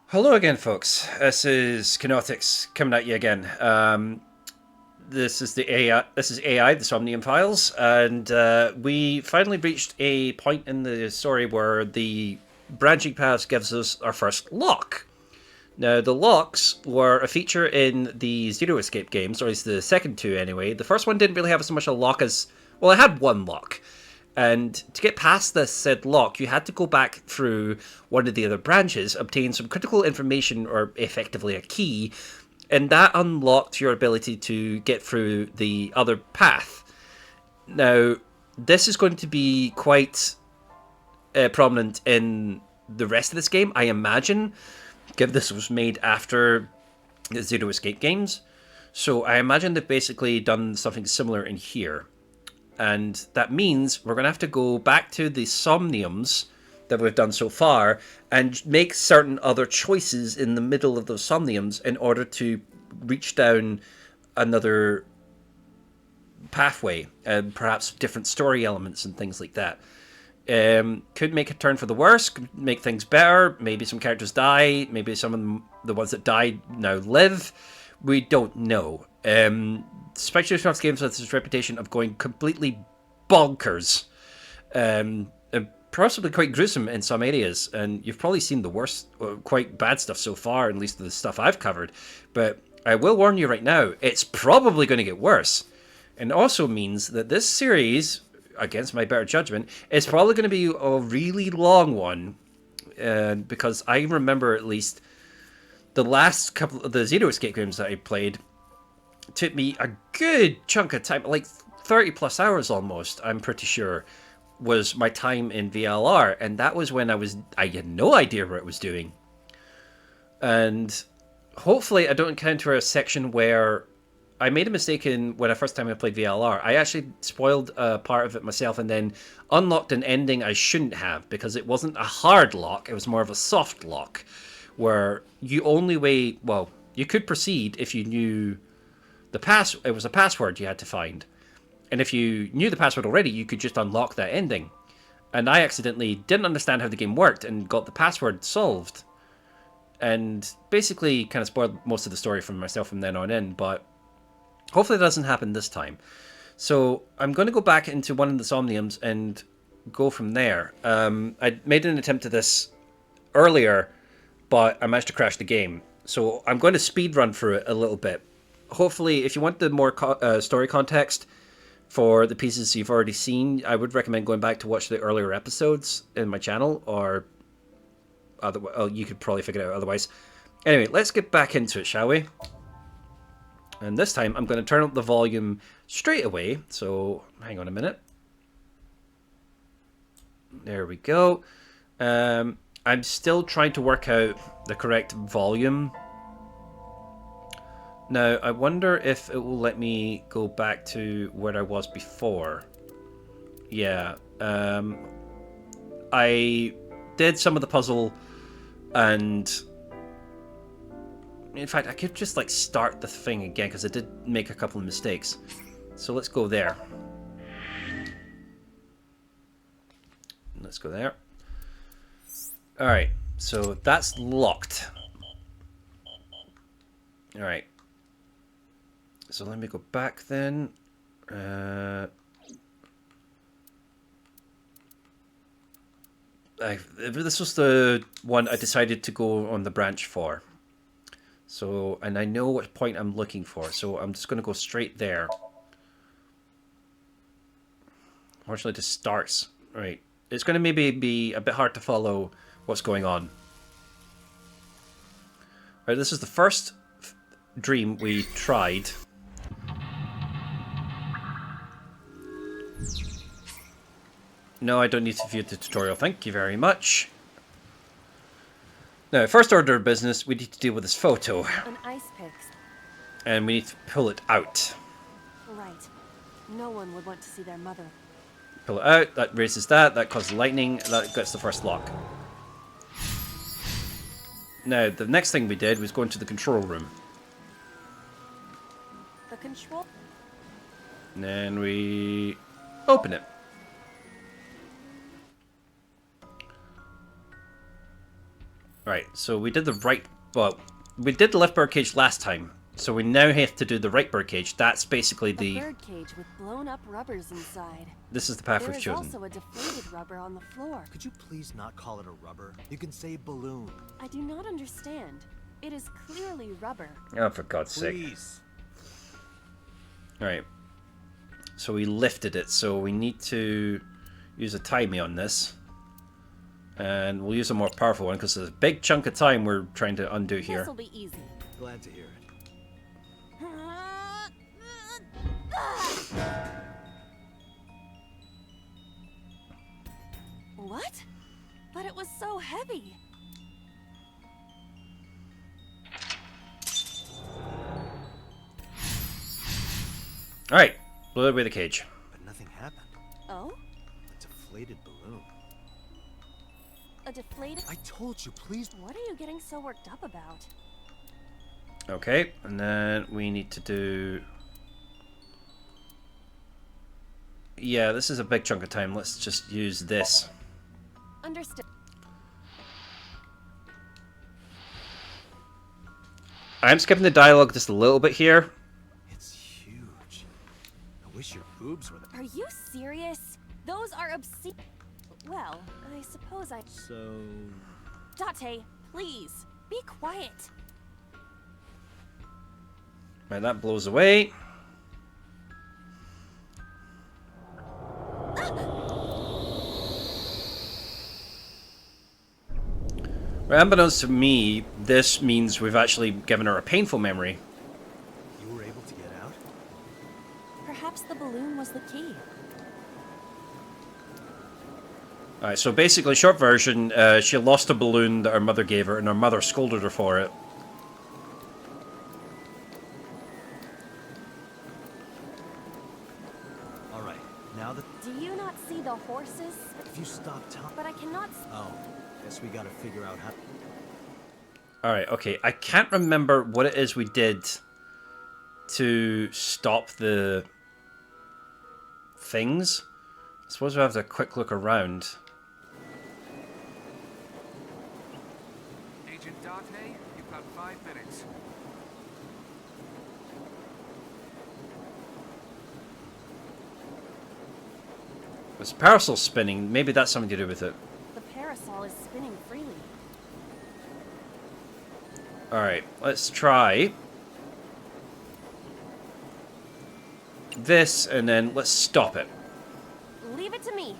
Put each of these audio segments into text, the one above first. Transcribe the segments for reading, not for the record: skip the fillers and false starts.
Hello again, folks. This is Keanotix coming at you again. This is the AI. This is AI, the Somnium files, and we finally reached a point in the story where the branching paths gives us our first lock. Now, the locks were a feature in the Zero Escape games, or at least the second two anyway. The first one didn't really have so much a lock as... Well, it had one lock. And to get past this said lock, you had to go back through one of the other branches, obtain some critical information, or effectively a key, and that unlocked your ability to get through the other path. Now, this is going to be quite prominent in the rest of this game, I imagine, given this was made after the Zero Escape games. So I imagine they've basically done something similar in here. And that means we're going to have to go back to the Somniums that we've done so far and make certain other choices in the middle of those Somniums in order to reach down another pathway and perhaps different story elements and things like that. Could make a turn for the worse, could make things better. Maybe some characters die. Maybe some of them, the ones that died now live. We don't know. Speculative games have this reputation of going completely bonkers, and possibly quite gruesome in some areas. And you've probably seen the worst, quite bad stuff so far, at least the stuff I've covered. But I will warn you right now, it's probably going to get worse. And also means that this series, against my better judgment, is probably going to be a really long one. Because I remember at least the last couple of the Zero Escape games that I played took me a good chunk of time, like 30 plus hours almost, I'm pretty sure, was my time in VLR. And that was when I had no idea what it was doing. And hopefully I don't encounter a section where I made a mistake when I first time I played VLR. I actually spoiled a part of it myself and then unlocked an ending I shouldn't have, because it wasn't a hard lock, it was more of a soft lock, where you only way, well, you could proceed if you knew it was a password you had to find. And if you knew the password already, you could just unlock that ending. And I accidentally didn't understand how the game worked and got the password solved. And basically kind of spoiled most of the story from myself from then on in, but hopefully it doesn't happen this time. So I'm going to go back into one of the Somniums and go from there. I made an attempt at this earlier, but I managed to crash the game. So I'm going to speed run through it a little bit. Hopefully, if you want the more story context for the pieces you've already seen, I would recommend going back to watch the earlier episodes in my channel, or you could probably figure it out otherwise. Anyway, let's get back into it, shall we? And this time, I'm going to turn up the volume straight away, so hang on a minute. There we go. I'm still trying to work out the correct volume. Now, I wonder if it will let me go back to where I was before. Yeah. I did some of the puzzle, and in fact, I could just like start the thing again, because I did make a couple of mistakes. So let's go there. Let's go there. Alright, so that's locked. Alright. So let me go back then. This was the one I decided to go on the branch for. So, and I know what point I'm looking for, so I'm just going to go straight there. Unfortunately, it just starts. Right. It's going to maybe be a bit hard to follow what's going on. Right, this is the first dream we tried. No, I don't need to view the tutorial. Thank you very much. Now, first order of business, we need to deal with this photo. An ice pick. And we need to pull it out. Right. No one would want to see their mother. Pull it out, that raises that causes lightning, that gets the first lock. Now, the next thing we did was go into the control room. The control? And then we open it. Right, so we did the right... Well, we did the left birdcage last time. So we now have to do the right birdcage. That's basically the... A birdcage with blown-up rubbers inside. This is the path There we've is chosen. also a deflated rubber on the floor. Could you please not call it a rubber? You can say balloon. I do not understand. It is clearly rubber. Oh, for God's sake. Please. Alright. So we lifted it, so we need to use a timey on this. And we'll use a more powerful one, because there's a big chunk of time we're trying to undo here. This'll be easy. Glad to hear it. What? But it was so heavy. Alright, blew away the cage. But nothing happened. Oh? A deflated balloon. A deflated... I told you, please. What are you getting so worked up about? Okay, and then we need to do... Yeah, this is a big chunk of time. Let's just use this. Understood. I'm skipping the dialogue just a little bit here. It's huge. I wish your boobs were there. Are you serious? Those are obscene... Well, I suppose I... So... Date, please, be quiet. Right, that blows away. Well, unbeknownst to me, this means we've actually given her a painful memory. You were able to get out? Perhaps the balloon was the key. Alright, so basically, short version, she lost a balloon that her mother gave her, and her mother scolded her for it. Alright, now that... Do you not see the horses? If you stop talking... But I cannot... Oh, guess we gotta figure out how... Alright, okay. I can't remember what it is we did to stop the things. I suppose we have to quick look around. Agent Date, you've got 5 minutes. This parasol spinning. Maybe that's something to do with it. The parasol is spinning freely. Alright, let's try this, and then let's stop it. Leave it to me.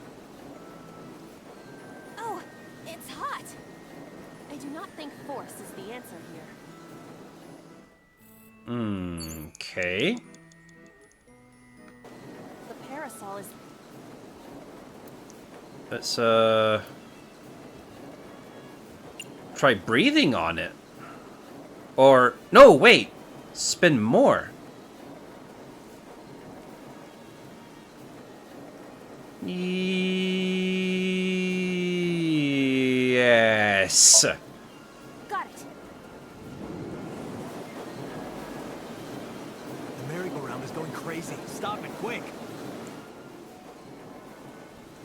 Oh, it's hot. I do not think force is the answer here. Okay. The parasol is... Let's, try breathing on it. Or, no, wait. Spin more. Yes. Got it. The merry-go-round is going crazy. Stop it, quick!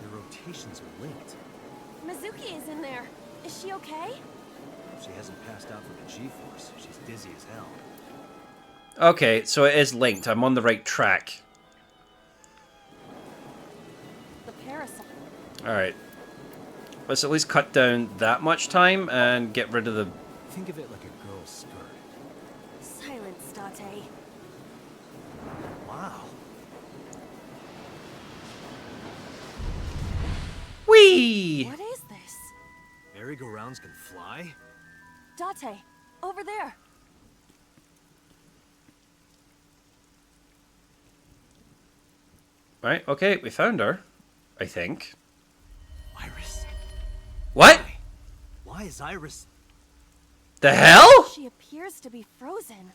The rotations are linked. Mizuki is in there. Is she okay? She hasn't passed out from the G-force. She's dizzy as hell. Okay, so it is linked. I'm on the right track. The parasol... Alright. Let's at least cut down that much time and get rid of the... Think of it like a girl's skirt. Silence, Date. Wow. Whee! What is this? Merry-go-rounds can fly? Date, over there. Right, okay, we found her. I think. Iris. What? Why is Iris... The hell? She appears to be frozen.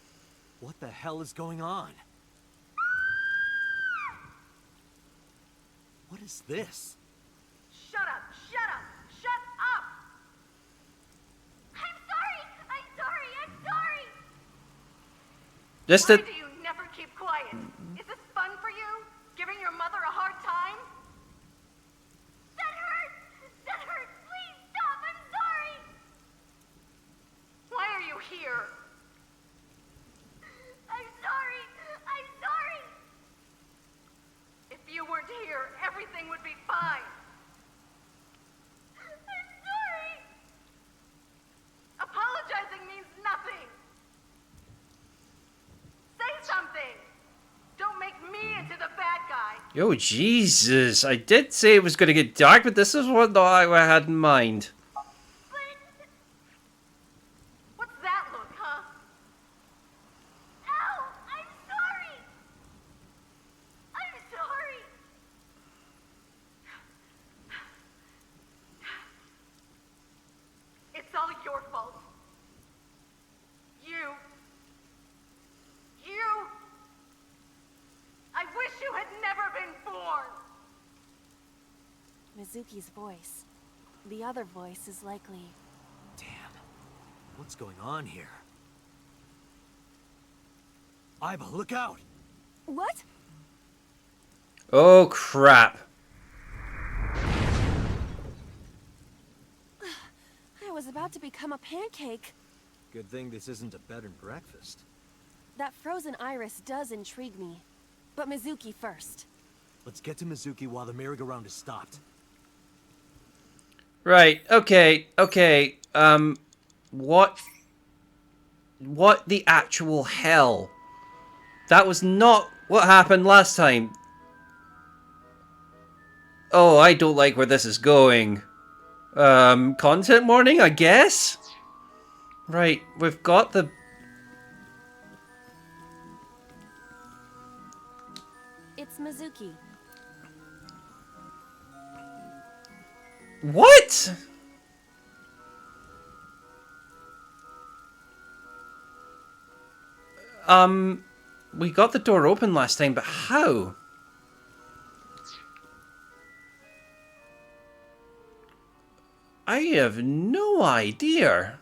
What the hell is going on? What is this? Shut up! Shut up! Shut up! I'm sorry! I'm sorry! I'm sorry! Just Why to... do you never keep quiet? Is this fun for you? Giving your mother a hard time? That hurts! That hurts! Please stop! I'm sorry! fine. I'm sorry. Apologizing means nothing. Say something. Don't make me into the bad guy. Yo, Jesus. I did say it was going to get dark, but this is what I had in mind. But what's that look, huh? Ow! I'm sorry. I'm sorry. It's all your fault. You. I wish you had never been born. Mizuki's voice. The other voice is likely... Damn. What's going on here? Iba, look out! What? Oh, crap. I was about to become a pancake. Good thing this isn't a bed and breakfast. That frozen iris does intrigue me. But Mizuki first. Let's get to Mizuki while the merry-go-round is stopped. Right, okay. What the actual hell? That was not what happened last time. Oh, I don't like where this is going. Content warning, I guess? Right, we've got the... It's Mizuki. What? We got the door open last time, but how? I have no idea.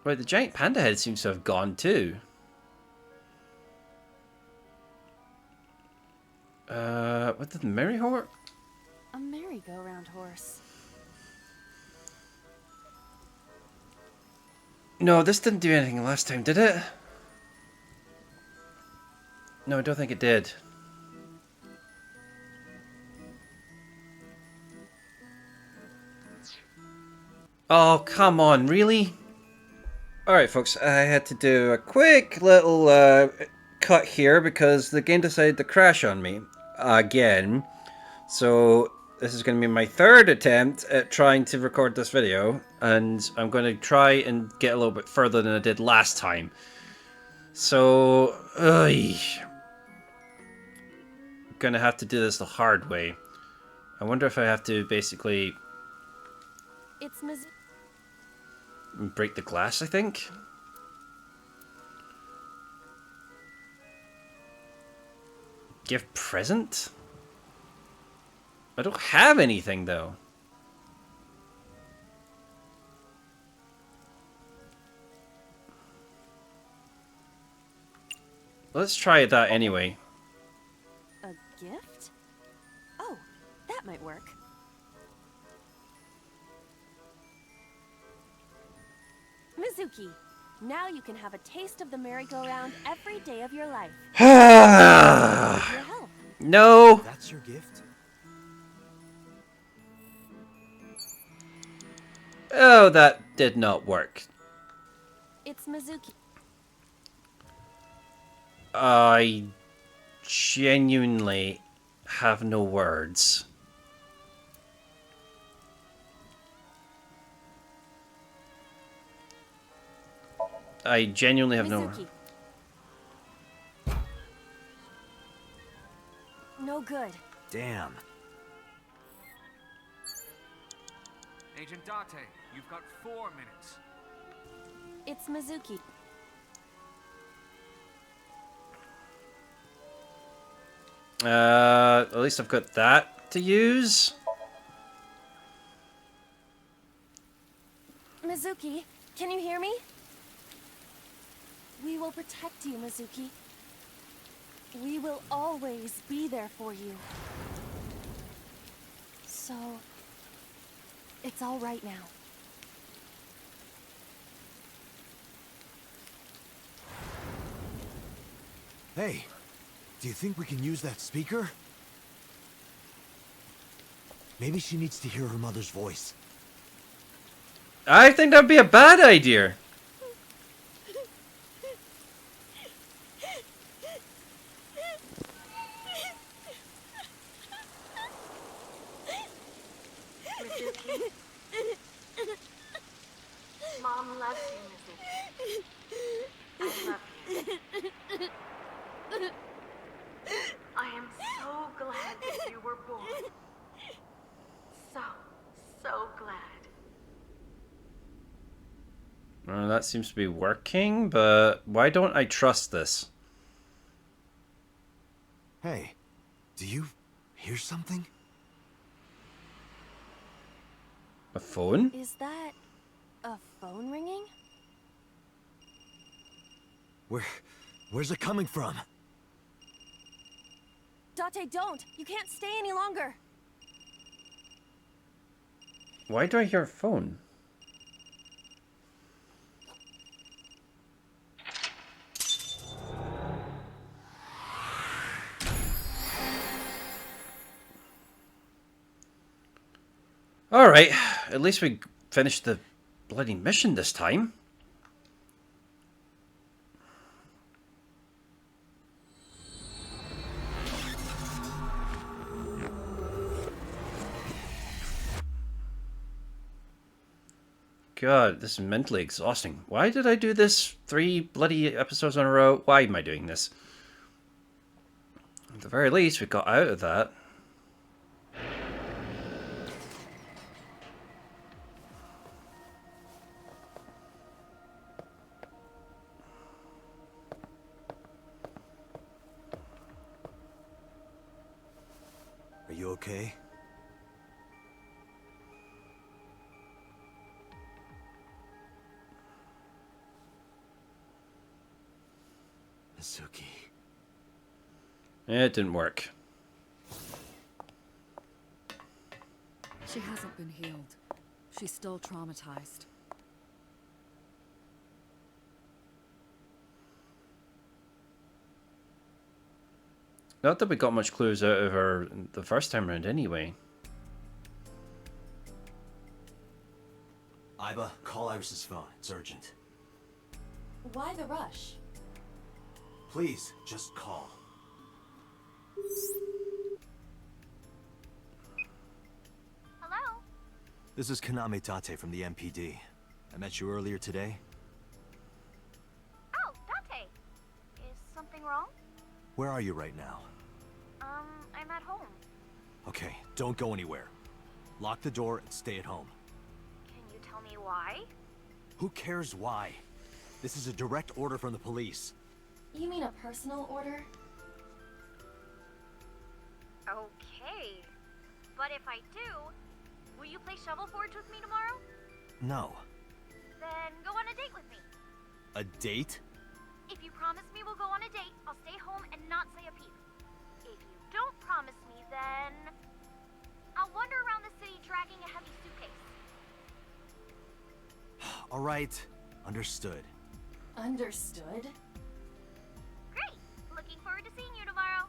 Right, the giant panda head seems to have gone too. What did the merry-horse? A merry-go-round horse. No, this didn't do anything last time, did it? No, I don't think it did. Oh, come on, really? Alright, folks, I had to do a quick little cut here because the game decided to crash on me again. So this is going to be my third attempt at trying to record this video, and I'm going to try and get a little bit further than I did last time. So, I'm going to have to do this the hard way. I wonder if I have to basically It's Mizuki. break the glass, I think. Give present? I don't have anything, though. Let's try that anyway. A gift? Oh, that might work. Mizuki, now you can have a taste of the merry-go-round every day of your life. Your help. No! That's your gift? Oh, that did not work. It's Mizuki. I genuinely have no words. I genuinely have no words. Mizuki. No good. Damn. Agent Date, you've got 4 minutes. It's Mizuki. At least I've got that to use. Mizuki, can you hear me? We will protect you, Mizuki. We will always be there for you. So, it's all right now. Hey, do you think we can use that speaker? Maybe she needs to hear her mother's voice. I think that'd be a bad idea. Mizuki. Mom loves you, Mizuki. I love you. I am so glad that you were born. So glad. Well, that seems to be working, but why don't I trust this? Hey, do you hear something? A phone? Is that a phone ringing? Where's it coming from? Date, don't! You can't stay any longer! Why do I hear a phone? Alright, at least we finished the bloody mission this time. God, this is mentally exhausting. Why did I do this 3 bloody episodes in a row? Why am I doing this? At the very least, we got out of that. Are you okay? Mizuki. It didn't work. She hasn't been healed. She's still traumatized. Not that we got much clues out of her the first time around anyway. Iba, call Iris's phone. It's urgent. Why the rush? Please, just call. Hello? This is Keanotix from the MPD. I met you earlier today. Oh, Date. Is something wrong? Where are you right now? I'm at home. Okay, don't go anywhere. Lock the door and stay at home. Can you tell me why? Who cares why? This is a direct order from the police. You mean a personal order? Okay. But if I do, will you play Shovelforge with me tomorrow? No. Then go on a date with me. A date? If you promise me we'll go on a date, I'll stay home and not say a peep. If you don't promise me, then I'll wander around the city dragging a heavy suitcase. All right. Understood. Understood? Great! Looking forward to seeing you tomorrow.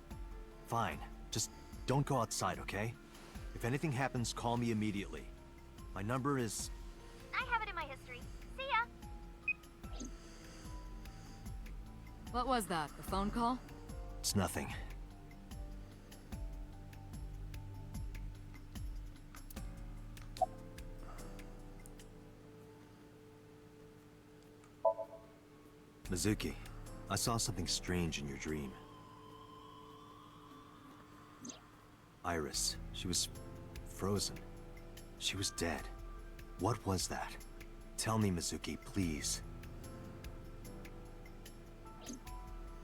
Fine. Just don't go outside, okay? If anything happens, call me immediately. My number is... I have it in my history. See ya! What was that? A phone call? It's nothing. Mizuki, I saw something strange in your dream. Iris, she was frozen. She was dead. What was that? Tell me, Mizuki, please.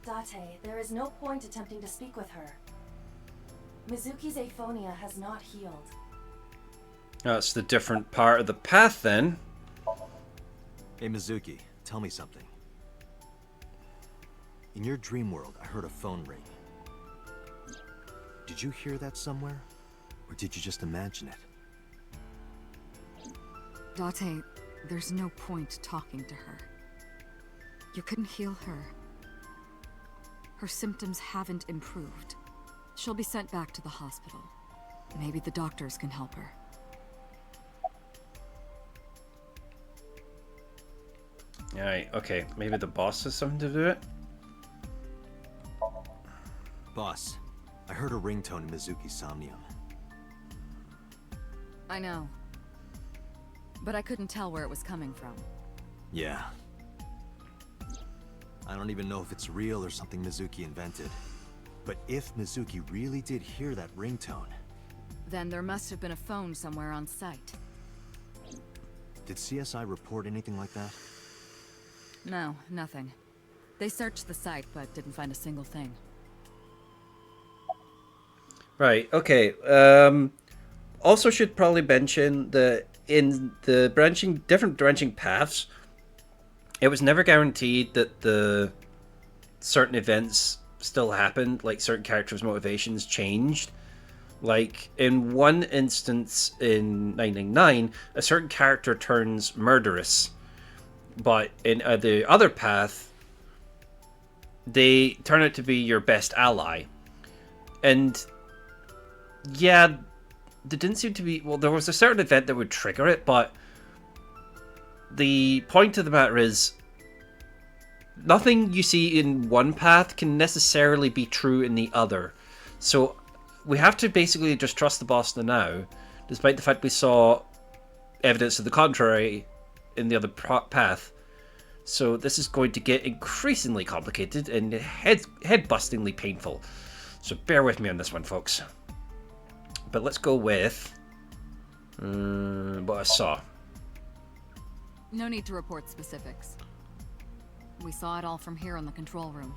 Date, there is no point attempting to speak with her. Mizuki's aphonia has not healed. That's the different part of the path then. Hey, Mizuki, tell me something. In your dream world, I heard a phone ring. Did you hear that somewhere? Or did you just imagine it? Date, there's no point talking to her. You couldn't heal her. Her symptoms haven't improved. She'll be sent back to the hospital. Maybe the doctors can help her. Alright, okay. Maybe the boss has something to do with it? Boss, I heard a ringtone in Mizuki's Somnium. I know. But I couldn't tell where it was coming from. Yeah. I don't even know if it's real or something Mizuki invented. But if Mizuki really did hear that ringtone... Then there must have been a phone somewhere on site. Did CSI report anything like that? No, nothing. They searched the site, but didn't find a single thing. Right, okay. Also should probably mention that in the different branching paths, it was never guaranteed that the certain events still happened, like certain characters' motivations changed. Like, in one instance in 999, a certain character turns murderous. But in the other path, they turn out to be your best ally. And, yeah, there didn't seem to be... Well, there was a certain event that would trigger it, but the point of the matter is, nothing you see in one path can necessarily be true in the other. So we have to basically just trust the boss now, despite the fact we saw evidence to the contrary in the other path. So this is going to get increasingly complicated and head-bustingly painful. So bear with me on this one, folks. But let's go with what I saw. No need to report specifics. We saw it all from here in the control room.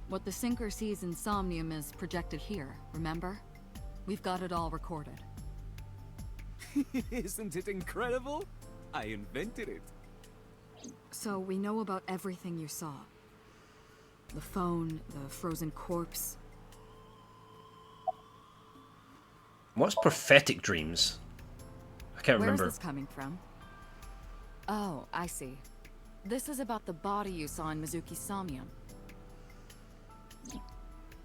What the sinker sees in Somnium is projected here, remember? We've got it all recorded. Isn't it incredible? I invented it. So we know about everything you saw. The phone, the frozen corpse. What's prophetic dreams? I can't remember. Where's this coming from? Oh, I see. This is about the body you saw in Mizuki's Somnium.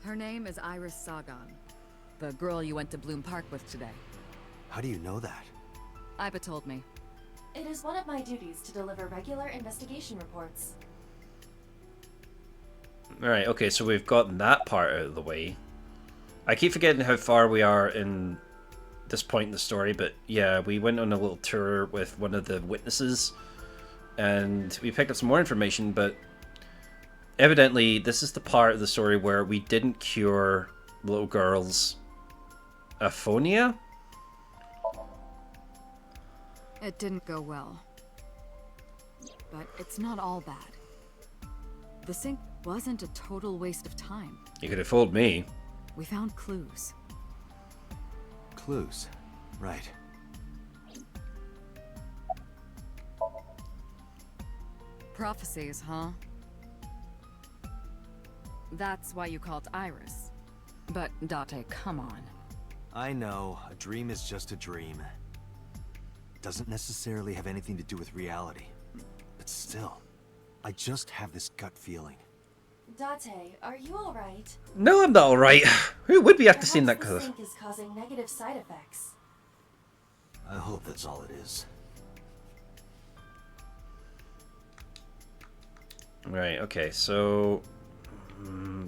Her name is Iris Sagan, the girl you went to Bloom Park with today. How do you know that? Iba told me. It is one of my duties to deliver regular investigation reports. Alright, okay, so we've gotten that part out of the way. I keep forgetting how far we are in this point in the story, but yeah, we went on a little tour with one of the witnesses, and we picked up some more information, but evidently this is the part of the story where we didn't cure the little girl's aphonia? It didn't go well. But it's not all bad. The sink wasn't a total waste of time. You could have fooled me. We found clues. Clues. Right. Prophecies, huh? That's why you called Iris. But, Date, come on. I know, a dream is just a dream. Doesn't necessarily have anything to do with reality. But still, I just have this gut feeling. Date, are you alright? No, I'm not alright. Who would be after seeing that Perhaps colour? the sink is causing negative side effects. I hope that's all it is. Right, okay, so...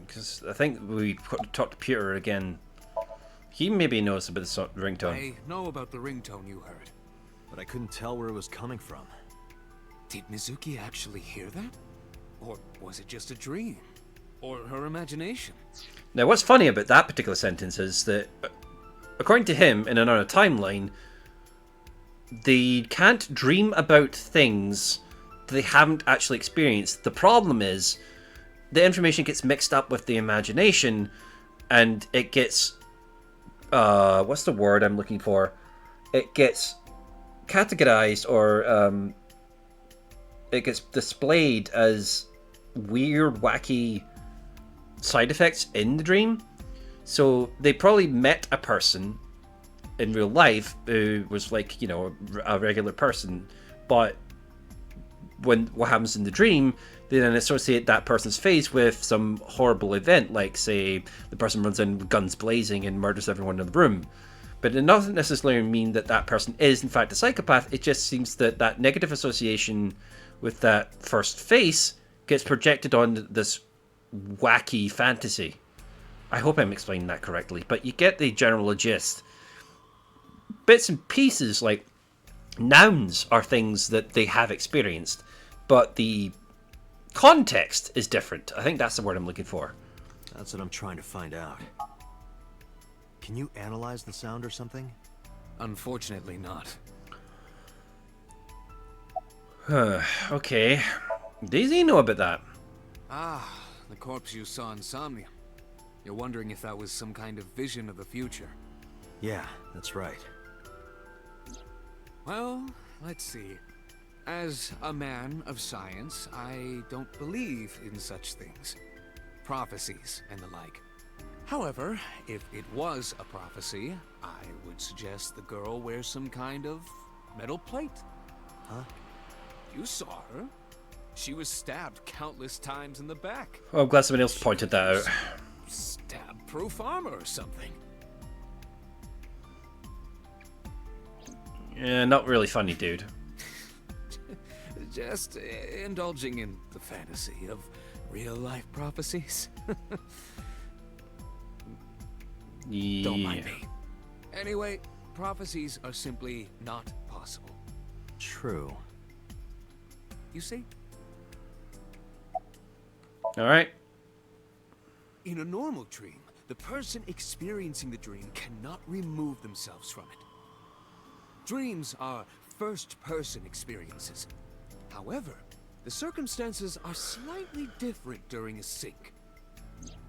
Because I think we talked to Peter again. He maybe knows about the ringtone. I know about the ringtone you heard. But I couldn't tell where it was coming from. Did Mizuki actually hear that? Or was it just a dream? Or her imagination? Now, what's funny about that particular sentence is that, according to him, in another timeline, they can't dream about things that they haven't actually experienced. The problem is, the information gets mixed up with the imagination, and it gets... what's the word I'm looking for? It gets categorized, or it gets displayed as weird, wacky side effects in the dream. So they probably met a person in real life who was like, you know, a regular person, but when what happens in the dream they then associate that person's face with some horrible event, like, say, the person runs in with guns blazing and murders everyone in the room. But it doesn't necessarily mean that that person is, in fact, a psychopath. It just seems that that negative association with that first face gets projected on this wacky fantasy. I hope I'm explaining that correctly, but you get the general gist. Bits and pieces, like nouns, are things that they have experienced, but the context is different. I think that's the word I'm looking for. That's what I'm trying to find out. Can you analyze the sound or something? Unfortunately not. Okay. Daisy know about that. Ah, the corpse you saw in Somnium. You're wondering if that was some kind of vision of the future. Yeah, that's right. Well, let's see. As a man of science, I don't believe in such things. Prophecies and the like. However, if it was a prophecy, I would suggest the girl wears some kind of metal plate. Huh? You saw her. She was stabbed countless times in the back. Oh, I'm glad somebody else pointed that out. Stab-proof armor or something. Yeah, not really funny, dude. Just indulging in the fantasy of real-life prophecies. Yeah. Don't mind me. Anyway, prophecies are simply not possible. True. You see? Alright. In a normal dream, the person experiencing the dream cannot remove themselves from it. Dreams are first-person experiences. However, the circumstances are slightly different during a sync.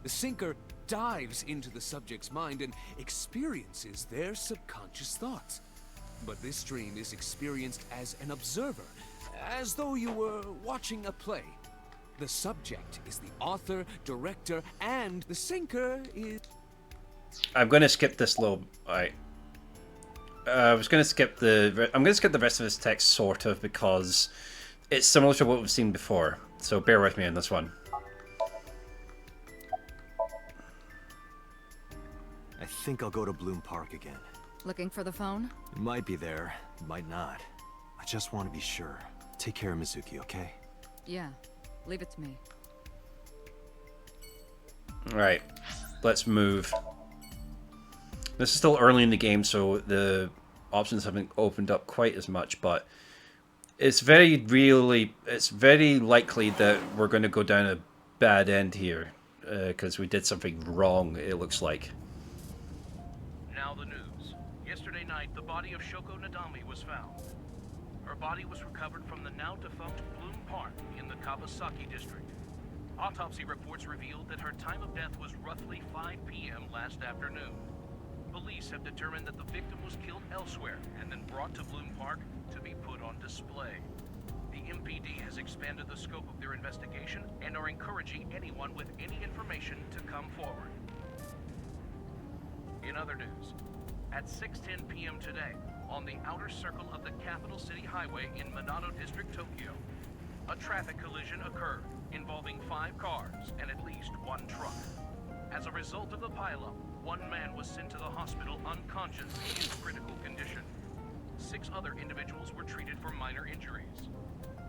The syncer dives into the subject's mind and experiences their subconscious thoughts. But this dream is experienced as an observer, as though you were watching a play. The subject is the author, director, and the syncer is... I'm going to skip this little... Alright. I was going to skip the... I'm going to skip the rest of this text, sort of, because it's similar to what we've seen before. So bear with me on this one. I think I'll go to Bloom Park again. Looking for the phone? It might be there, it might not. I just want to be sure. Take care of Mizuki, okay? Yeah. Leave it to me. Alright. Let's move. This is still early in the game, so the options haven't opened up quite as much, but it's very likely that we're going to go down a bad end here, because we did something wrong, it looks like. Now the news. Yesterday night, the body of Shoko Nadami was found. Her body was recovered from the now-defunct Bloom Park in the Kawasaki district. Autopsy reports revealed that her time of death was roughly 5 p.m. last afternoon. Police have determined that the victim was killed elsewhere and then brought to Bloom Park to be put on display. The MPD has expanded the scope of their investigation and are encouraging anyone with any information to come forward. In other news, at 6:10 p.m. today, on the outer circle of the Capital City Highway in Minato District, Tokyo, a traffic collision occurred involving 5 cars and at least 1 truck. As a result of the pileup, 1 man was sent to the hospital unconscious in critical condition. 6 other individuals were treated for minor injuries.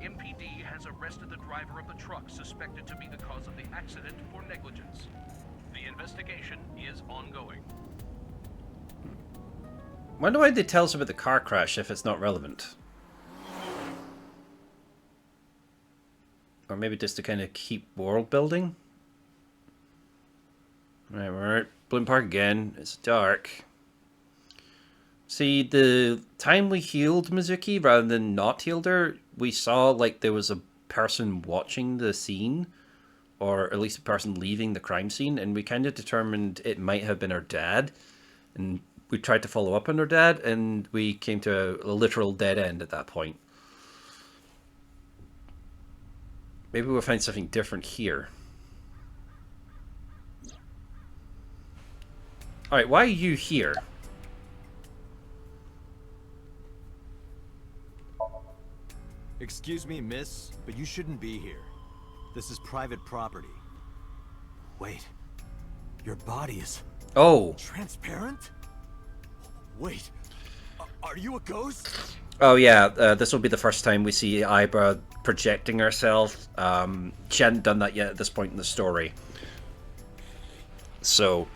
MPD has arrested the driver of the truck suspected to be the cause of the accident for negligence. The investigation is ongoing. Wonder why they tell us about the car crash if it's not relevant. Or maybe just to kind of keep world building? Right, we're at Bloom Park again. It's dark. See, the time we healed Mizuki rather than not healed her, we saw like there was a person watching the scene, or at least a person leaving the crime scene, and we kind of determined it might have been her dad, and we tried to follow up on her dad, and we came to a literal dead end at that point. Maybe we'll find something different here. Alright, why are you here? Excuse me, miss, but you shouldn't be here. This is private property. Wait. Your body is Oh. transparent? Wait. Are you a ghost? Oh yeah, this will be the first time we see Ibra projecting herself. She hadn't done that yet at this point in the story. So,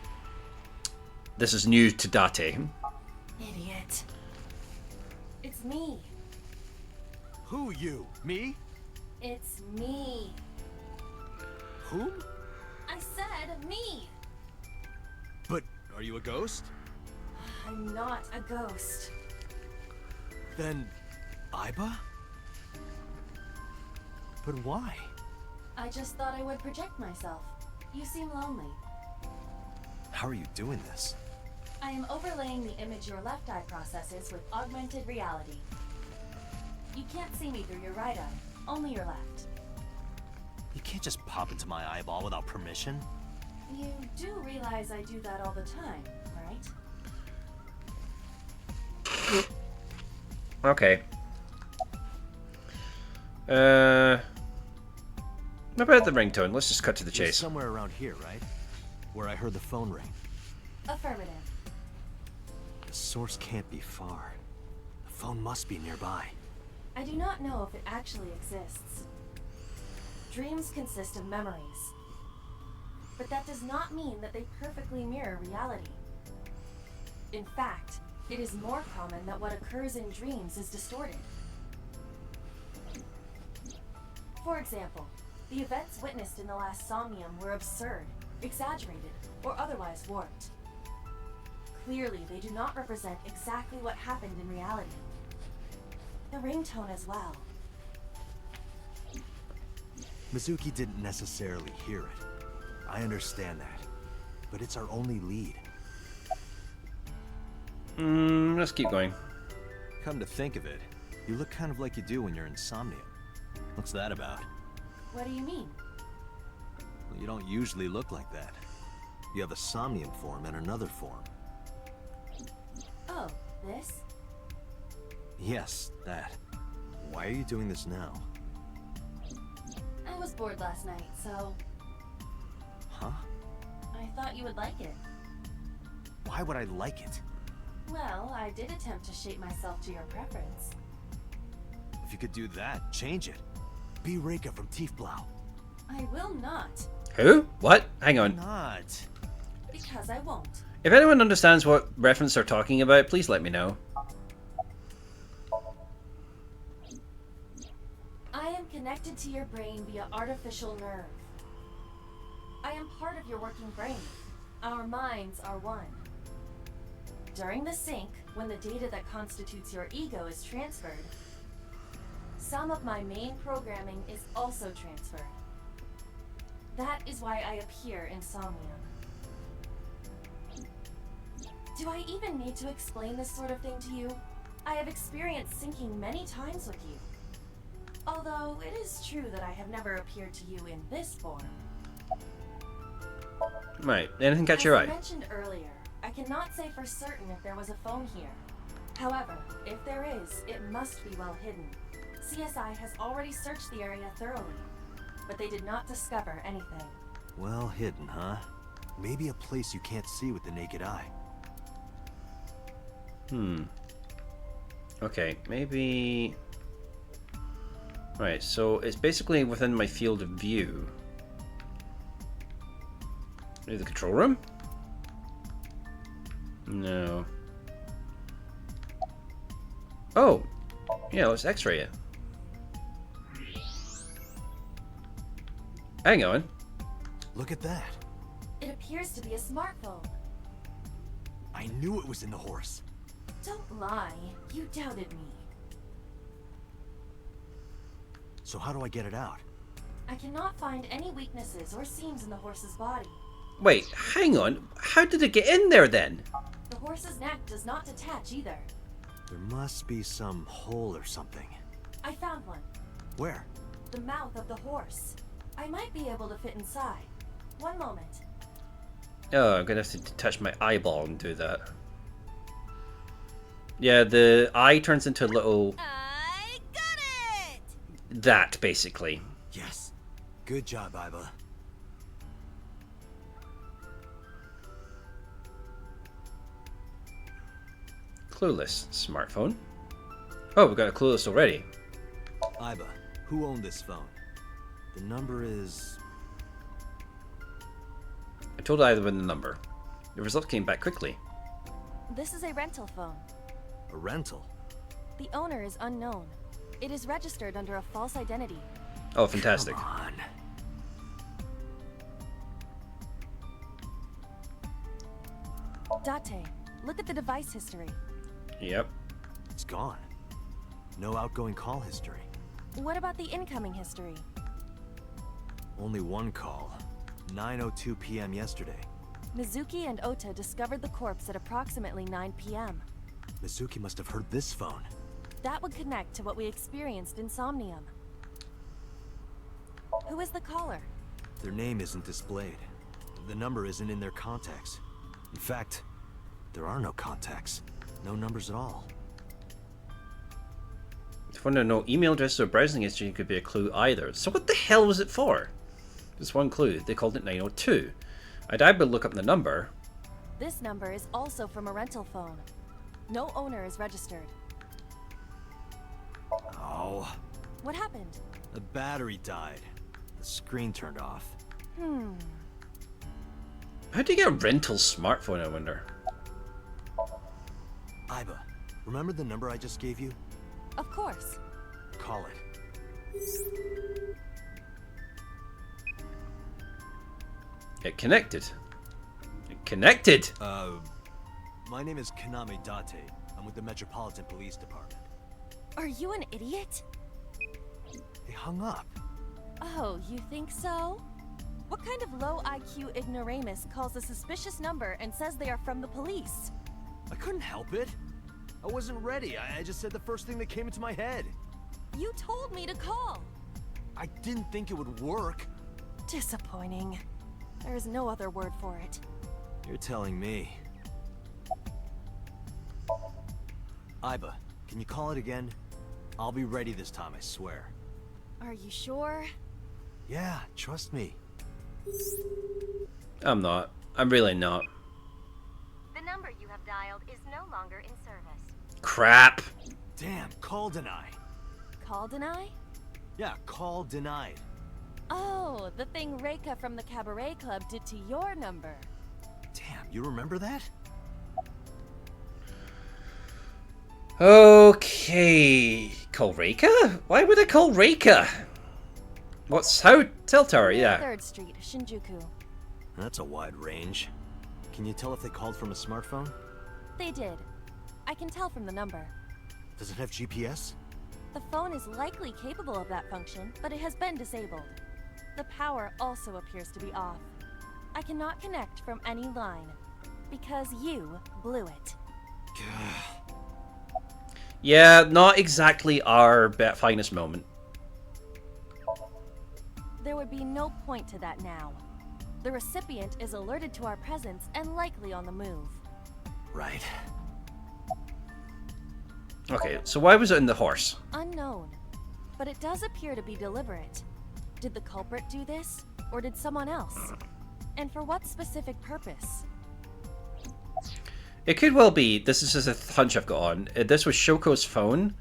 this is new to Date. Idiot. It's me. Who you? Me? It's me. Whom? I said me. But are you a ghost? I'm not a ghost. Then, Iba? But why? I just thought I would project myself. You seem lonely. How are you doing this? I am overlaying the image your left eye processes with augmented reality. You can't see me through your right eye, only your left. You can't just pop into my eyeball without permission. You do realize I do that all the time, right? Okay. About the ringtone. Let's just cut to the It's chase. somewhere around here, right? Where I heard the phone ring. Affirmative. The source can't be far. The phone must be nearby. I do not know if it actually exists. Dreams consist of memories. But that does not mean that they perfectly mirror reality. In fact, it is more common that what occurs in dreams is distorted. For example, the events witnessed in the last Somnium were absurd, exaggerated, or otherwise warped. Clearly, they do not represent exactly what happened in reality. The ringtone as well. Mizuki didn't necessarily hear it. I understand that. But it's our only lead. Let's keep going. Come to think of it, you look kind of like you do when you're in Somnium. What's that about? What do you mean? Well, you don't usually look like that. You have a Somnium form and another form. Oh, this? Yes, that. Why are you doing this now? I was bored last night, so Huh? I thought you would like it. Why would I like it? Well, I did attempt to shape myself to your preference. If you could do that, change it. Be Reika from Tiefblau. I will not, Who? What? Hang Why on. not? because I won't. If anyone understands what reference they're talking about, please let me know. I am connected to your brain via artificial nerve. I am part of your working brain. Our minds are one. During the sync, when the data that constitutes your ego is transferred, some of my main programming is also transferred. That is why I appear in Somnium. Do I even need to explain this sort of thing to you? I have experienced syncing many times with you. Although it is true that I have never appeared to you in this form. Right. Anything catch your As I eye? mentioned earlier, I cannot say for certain if there was a phone here. However, if there is, it must be well hidden. CSI has already searched the area thoroughly, but they did not discover anything. Well hidden, huh? Maybe a place you can't see with the naked eye. Okay, maybe... Right, so it's basically within my field of view. Maybe the control room? No. Oh! Yeah, let's x-ray it. Hang on. Look at that. It appears to be a smartphone. I knew it was in the horse. Don't lie. You doubted me. So how do I get it out? I cannot find any weaknesses or seams in the horse's body. Wait, hang on. How did it get in there then? The horse's neck does not detach either. There must be some hole or something. I found one. Where? The mouth of the horse. I might be able to fit inside. One moment. Oh, I'm gonna have to detach my eyeball and do that. Yeah, the eye turns into a little... I got it! that, basically. Yes. Good job, Iba. Clueless smartphone. Oh, we've got a clueless already. Iba, who owned this phone? The number is... I told Ida the number. The result came back quickly. This is a rental phone. a rental. The owner is unknown. It is registered under a false identity. Oh, fantastic. Come on. Date, look at the device history. Yep. It's gone. No outgoing call history. What about the incoming history? Only one call. 9:02 p.m. yesterday. Mizuki and Ota discovered the corpse at approximately 9 p.m. Mizuki must have heard this phone. That would connect to what we experienced in Somnium. Who is the caller? Their name isn't displayed. The number isn't in their contacts. In fact, there are no contacts. No numbers at all. If you want to know, email addresses or browsing history could be a clue either. So what the hell was it for? Just one clue. They called it 902. I'd either look up the number. This number is also from a rental phone. No owner is registered. Oh, What happened? the battery died. The screen turned off. How do you get a rental smartphone, I wonder? Iba, remember the number I just gave you? Of course. Call it. It connected. It connected! My name is Kaname Date. I'm with the Metropolitan Police Department. Are you an idiot? They hung up. Oh, you think so? What kind of low IQ ignoramus calls a suspicious number and says they are from the police? I couldn't help it. I wasn't ready. I just said the first thing that came into my head. You told me to call. I didn't think it would work. Disappointing. There is no other word for it. You're telling me. Iba, can you call it again? I'll be ready this time, I swear. Are you sure? Yeah, trust me. I'm not. I'm really not. The number you have dialed is no longer in service. Crap! Damn, call deny. Call deny? Yeah, call denied. Oh, the thing Reika from the Cabaret Club did to your number. Damn, you remember that? Okay. Call Reika? Why would I call Reika? What's how? Cell tower, yeah. 3rd Street, Shinjuku. That's a wide range. Can you tell if they called from a smartphone? They did. I can tell from the number. Does it have GPS? The phone is likely capable of that function, but it has been disabled. The power also appears to be off. I cannot connect from any line, because you blew it. Yeah, not exactly our finest moment. There would be no point to that now. The recipient is alerted to our presence and likely on the move. Right. Okay, so why was it in the horse? Unknown. But it does appear to be deliberate. Did the culprit do this, or did someone else? And for what specific purpose? It could well be, this is just a hunch I've got on, this was Shoko's phone,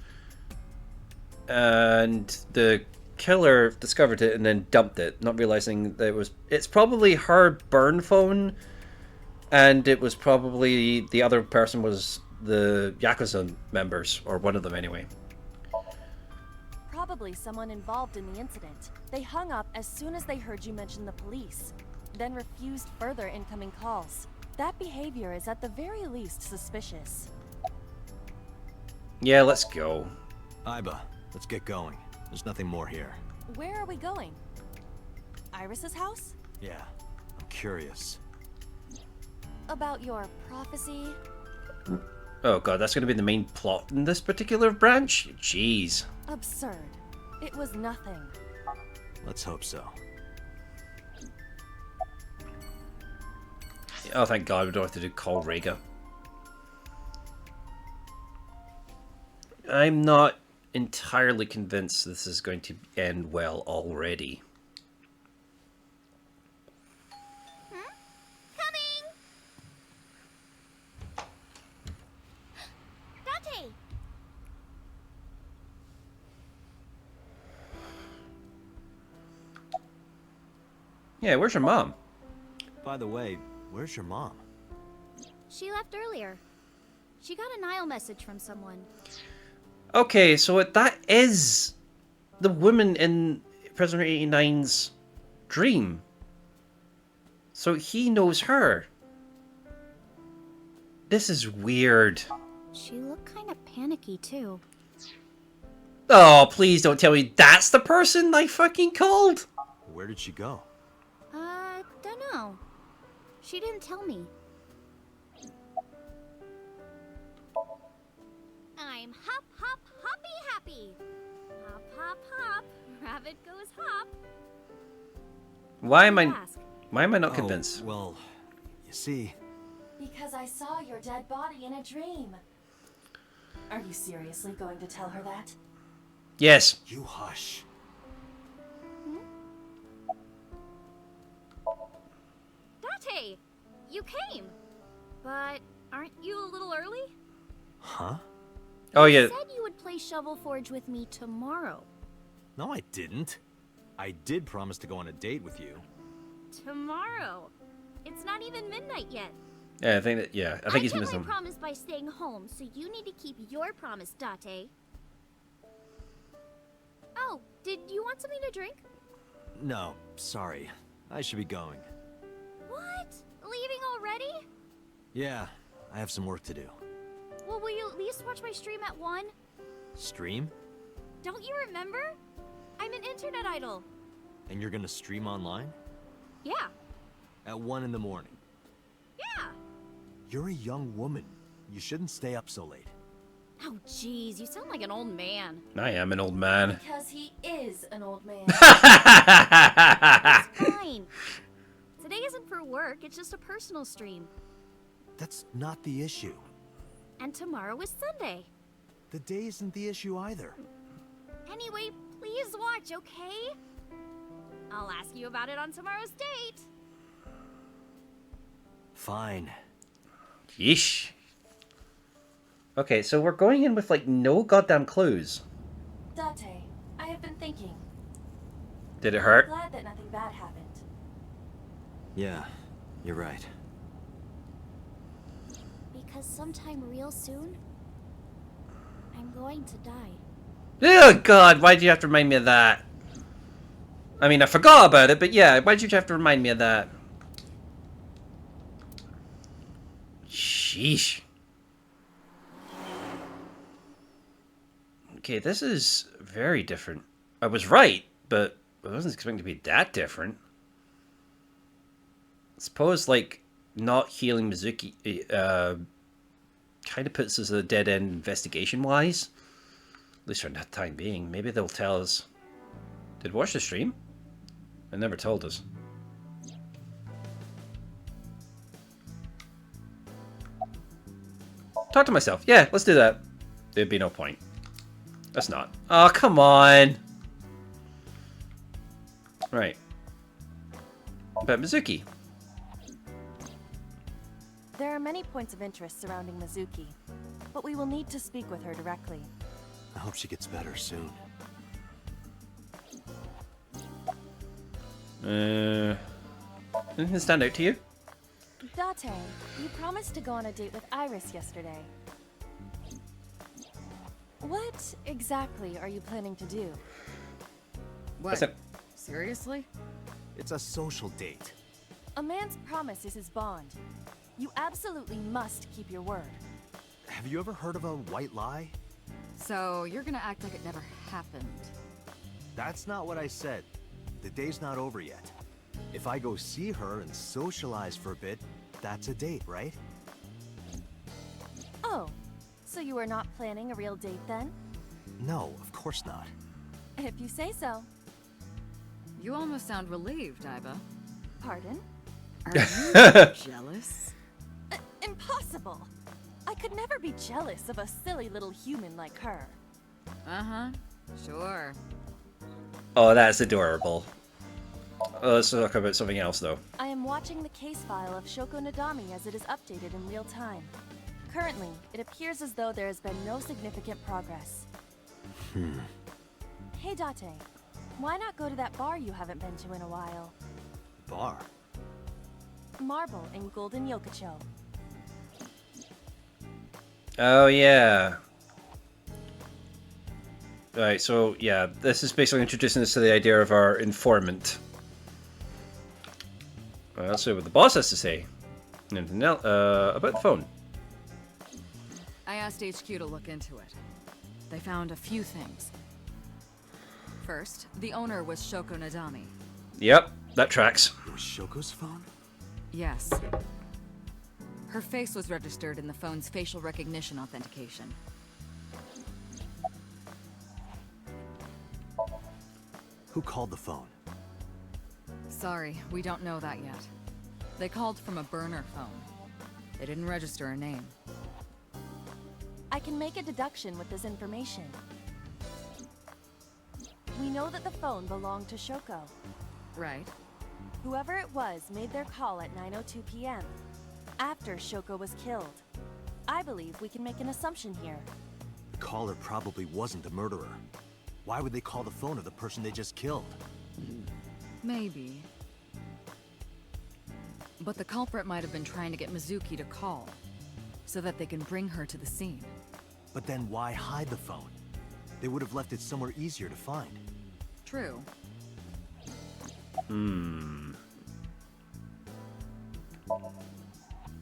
and the killer discovered it and then dumped it, not realizing that it's probably her burn phone, and it was probably the other person was the Yakuza members, or one of them anyway. Probably someone involved in the incident. They hung up as soon as they heard you mention the police, then refused further incoming calls. That behavior is at the very least suspicious. Yeah, let's go. Iba, let's get going. There's nothing more here. Where are we going? Iris's house? Yeah, I'm curious. About your prophecy? Oh god, that's going to be the main plot in this particular branch? Jeez. Absurd. It was nothing. Let's hope so. Oh, thank god, we don't have to do call Rega. I'm not entirely convinced this is going to end well already. Yeah, where's your mom? By the way, where's your mom? She left earlier. She got a Nile message from someone. Okay, so that is the woman in Prisoner 89's dream. So he knows her. This is weird. She looked kind of panicky, too. Oh, please don't tell me that's the person I fucking called. Where did she go? Dunno. She didn't tell me. I'm hop, hop, hoppy happy. Hop, hop, hop. Rabbit goes hop. Why am I Ask. not convinced? Well, you see... Because I saw your dead body in a dream. Are you seriously going to tell her that? Yes. You hush. Date, you came. But aren't you a little early? Huh? Oh yeah. You said you would play Shovel Forge with me tomorrow. No, I didn't. I did promise to go on a date with you. Tomorrow? It's not even midnight yet. Yeah, I think that. Yeah, I think he's kept missing. my promise by staying home, so you need to keep your promise, Date. Oh, did you want something to drink? No, sorry. I should be going. What? Leaving already? Yeah, I have some work to do. Well, will you at least watch my stream at 1? Stream? Don't you remember? I'm an internet idol. And you're gonna stream online? Yeah. At 1 in the morning? Yeah. You're a young woman. You shouldn't stay up so late. Oh, jeez, you sound like an old man. I am an old man. Because he is an old man. It's fine. Today isn't for work, it's just a personal stream. That's not the issue. And tomorrow is Sunday. The day isn't the issue either. Anyway, please watch, okay? I'll ask you about it on tomorrow's date. Fine. Yeesh. Okay, so we're going in with like no goddamn clues. Date, I have been thinking. Did it hurt? Glad that nothing bad happened. Yeah, you're right. Because sometime real soon, I'm going to die. Oh god, why'd you have to remind me of that? I mean, I forgot about it, but yeah, why'd you have to remind me of that? Sheesh. Okay, this is very different. I was right, but I wasn't expecting to be that different. I suppose, like, not healing Mizuki kind of puts us at a dead end investigation-wise. At least for that time being. Maybe they'll tell us. Did watch the stream? They never told us. Talk to myself. Yeah, let's do that. There'd be no point. That's not. Oh, come on. Right. But Mizuki. There are many points of interest surrounding Mizuki, but we will need to speak with her directly. I hope she gets better soon. Anything stand out to you? Date, you promised to go on a date with Iris yesterday. What exactly are you planning to do? What? Listen. Seriously? It's a social date. A man's promise is his bond. You absolutely must keep your word. Have you ever heard of a white lie? So, you're gonna act like it never happened. That's not what I said. The day's not over yet. If I go see her and socialize for a bit, that's a date, right? Oh, so you are not planning a real date then? No, of course not. If you say so. You almost sound relieved, Iba. Pardon? Are you jealous? Impossible! I could never be jealous of a silly little human like her. Uh-huh. Sure. Oh, that's adorable. Let's talk about something else, though. I am watching the case file of Shoko Nadami as it is updated in real time. Currently, it appears as though there has been no significant progress. Hey Date, why not go to that bar you haven't been to in a while? bar? Marble and Golden Yokocho. Oh, yeah. Right, so, yeah, this is basically introducing us to the idea of our informant. Let's see what the boss has to say. Anything else? About the phone. I asked HQ to look into it. They found a few things. First, the owner was Shoko Nadami. Yep, that tracks. It was Shoko's phone? Yes. Her face was registered in the phone's facial recognition authentication. Who called the phone? Sorry, we don't know that yet. They called from a burner phone. They didn't register a name. I can make a deduction with this information. We know that the phone belonged to Shoko. Right. Whoever it was made their call at 9:02 p.m. after Shoko was killed. I believe we can make an assumption here. The caller probably wasn't a murderer. Why would they call the phone of the person they just killed? Maybe. But the culprit might have been trying to get Mizuki to call, so that they can bring her to the scene. But then why hide the phone? They would have left it somewhere easier to find. True.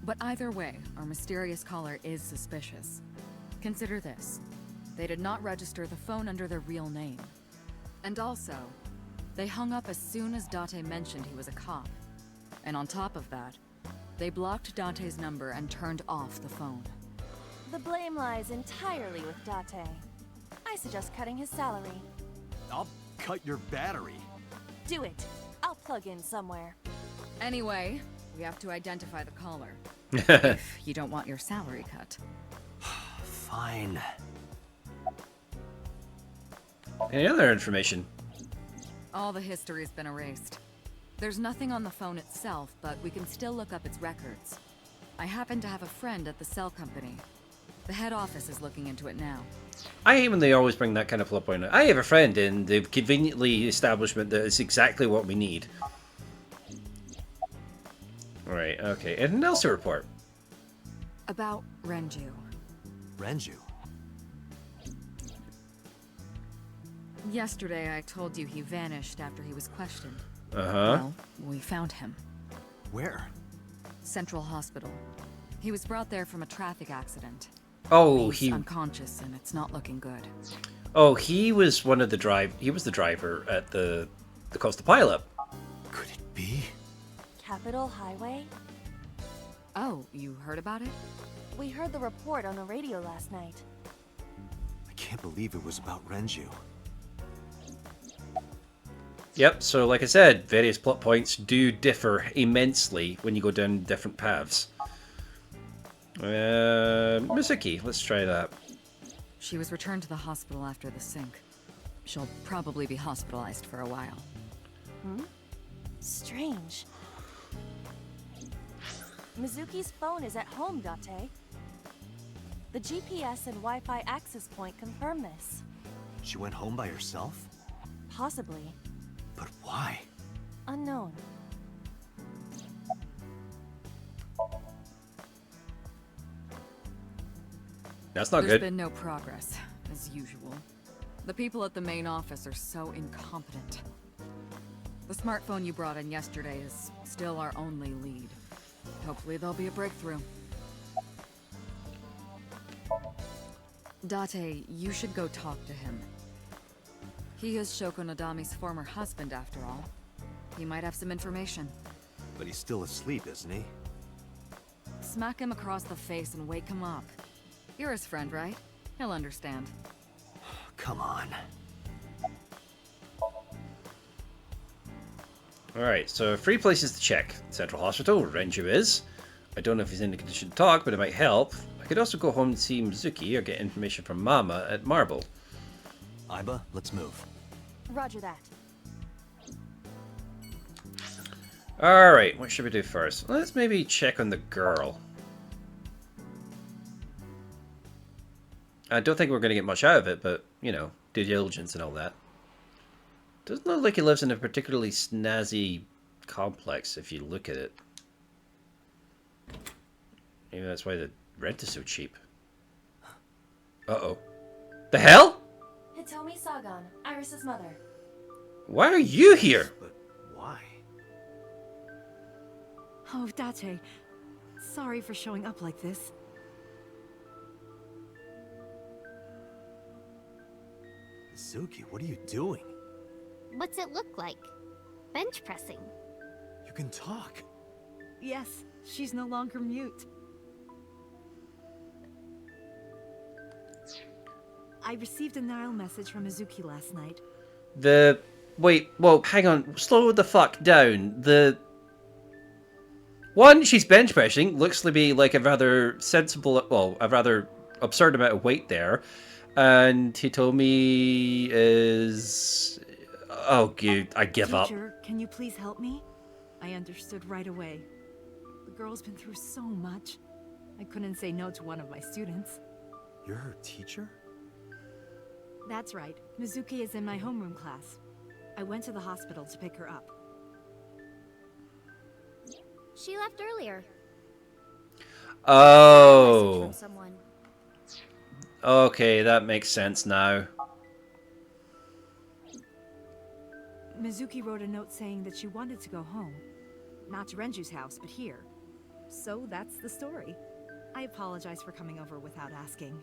But either way, our mysterious caller is suspicious. Consider this. They did not register the phone under their real name. And also, they hung up as soon as Date mentioned he was a cop. And on top of that, they blocked Date's number and turned off the phone. The blame lies entirely with Date. I suggest cutting his salary. I'll cut your battery. Do it. I'll plug in somewhere. Anyway, we have to identify the caller. If you don't want your salary cut. Fine. Any other information? All the history's been erased. There's nothing on the phone itself, but we can still look up its records. I happen to have a friend at the cell company. The head office is looking into it now. I hate when they always bring that kind of plot point. I have a friend in the conveniently establishment that is exactly what we need. Right, okay. Anything else to report? About Renju. Renju? Yesterday I told you he vanished after he was questioned. Uh-huh. Well, we found him. Where? Central Hospital. He was brought there from a traffic accident. Oh, He's unconscious and it's not looking good. Oh, he was one of the He was the driver at the Coastal Pileup. Could it be? Capitol Highway? Oh, you heard about it? We heard the report on the radio last night. I can't believe it was about Renju. Yep, so like I said, various plot points do differ immensely when you go down different paths. Mizuki, let's try that. She was returned to the hospital after the sink. She'll probably be hospitalized for a while. Strange. Mizuki's phone is at home, Date. The GPS and Wi-Fi access point confirm this. She went home by herself? Possibly. But why? Unknown. That's not There's good. been no progress, as usual. The people at the main office are so incompetent. The smartphone you brought in yesterday is still our only lead. Hopefully there'll be a breakthrough. Date, you should go talk to him. He is Shoko Nadami's former husband, after all. He might have some information. But he's still asleep, isn't he? Smack him across the face and wake him up. You're his friend, right? He'll understand. Come on. Alright, so 3 places to check. Central Hospital, where Renju is. I don't know if he's in the condition to talk, but it might help. I could also go home and see Mizuki or get information from Mama at Marble. Aiba, let's move. Roger that. Alright, what should we do first? Let's maybe check on the girl. I don't think we're going to get much out of it, but, you know, due diligence and all that. Doesn't look like he lives in a particularly snazzy complex if you look at it. Maybe that's why the rent is so cheap. Uh-oh. The hell? Hitomi Sagan, Iris's mother. Why are you here? But why? Oh, Date. Sorry for showing up like this. Mizuki, what are you doing? What's it look like? Bench pressing. You can talk. Yes, she's no longer mute. I received a Nile message from Mizuki last night. Wait, whoa, hang on. Slow the fuck down. One, she's bench pressing. Looks to be like a rather sensible, well, a rather absurd amount of weight there. And Hitomi is... Oh, good. I give up. Teacher, can you please help me? I understood right away. The girl's been through so much. I couldn't say no to one of my students. You're her teacher? That's right. Mizuki is in my homeroom class. I went to the hospital to pick her up. She left earlier. Oh. Message from someone. Okay, that makes sense now. Mizuki wrote a note saying that she wanted to go home. Not to Renju's house, but here. So that's the story. I apologize for coming over without asking.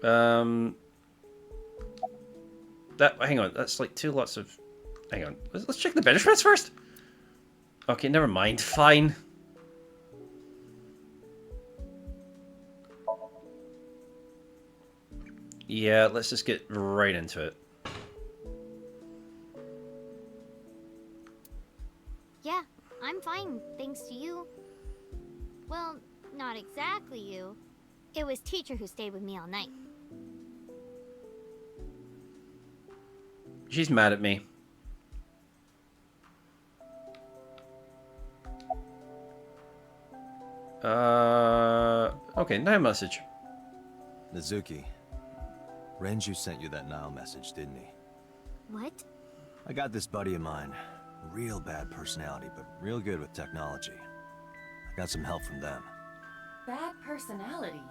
Hang on, that's like two lots of... Hang on, let's check the bench press first. Okay, never mind, fine. Yeah, let's just get right into it. Yeah, I'm fine, thanks to you. Well, not exactly you. It was teacher who stayed with me all night. She's mad at me. Okay, now message. Mizuki, Renju sent you that Nile message, didn't he? What? I got this buddy of mine. Real bad personality, but real good with technology. I got some help from them. Bad personality.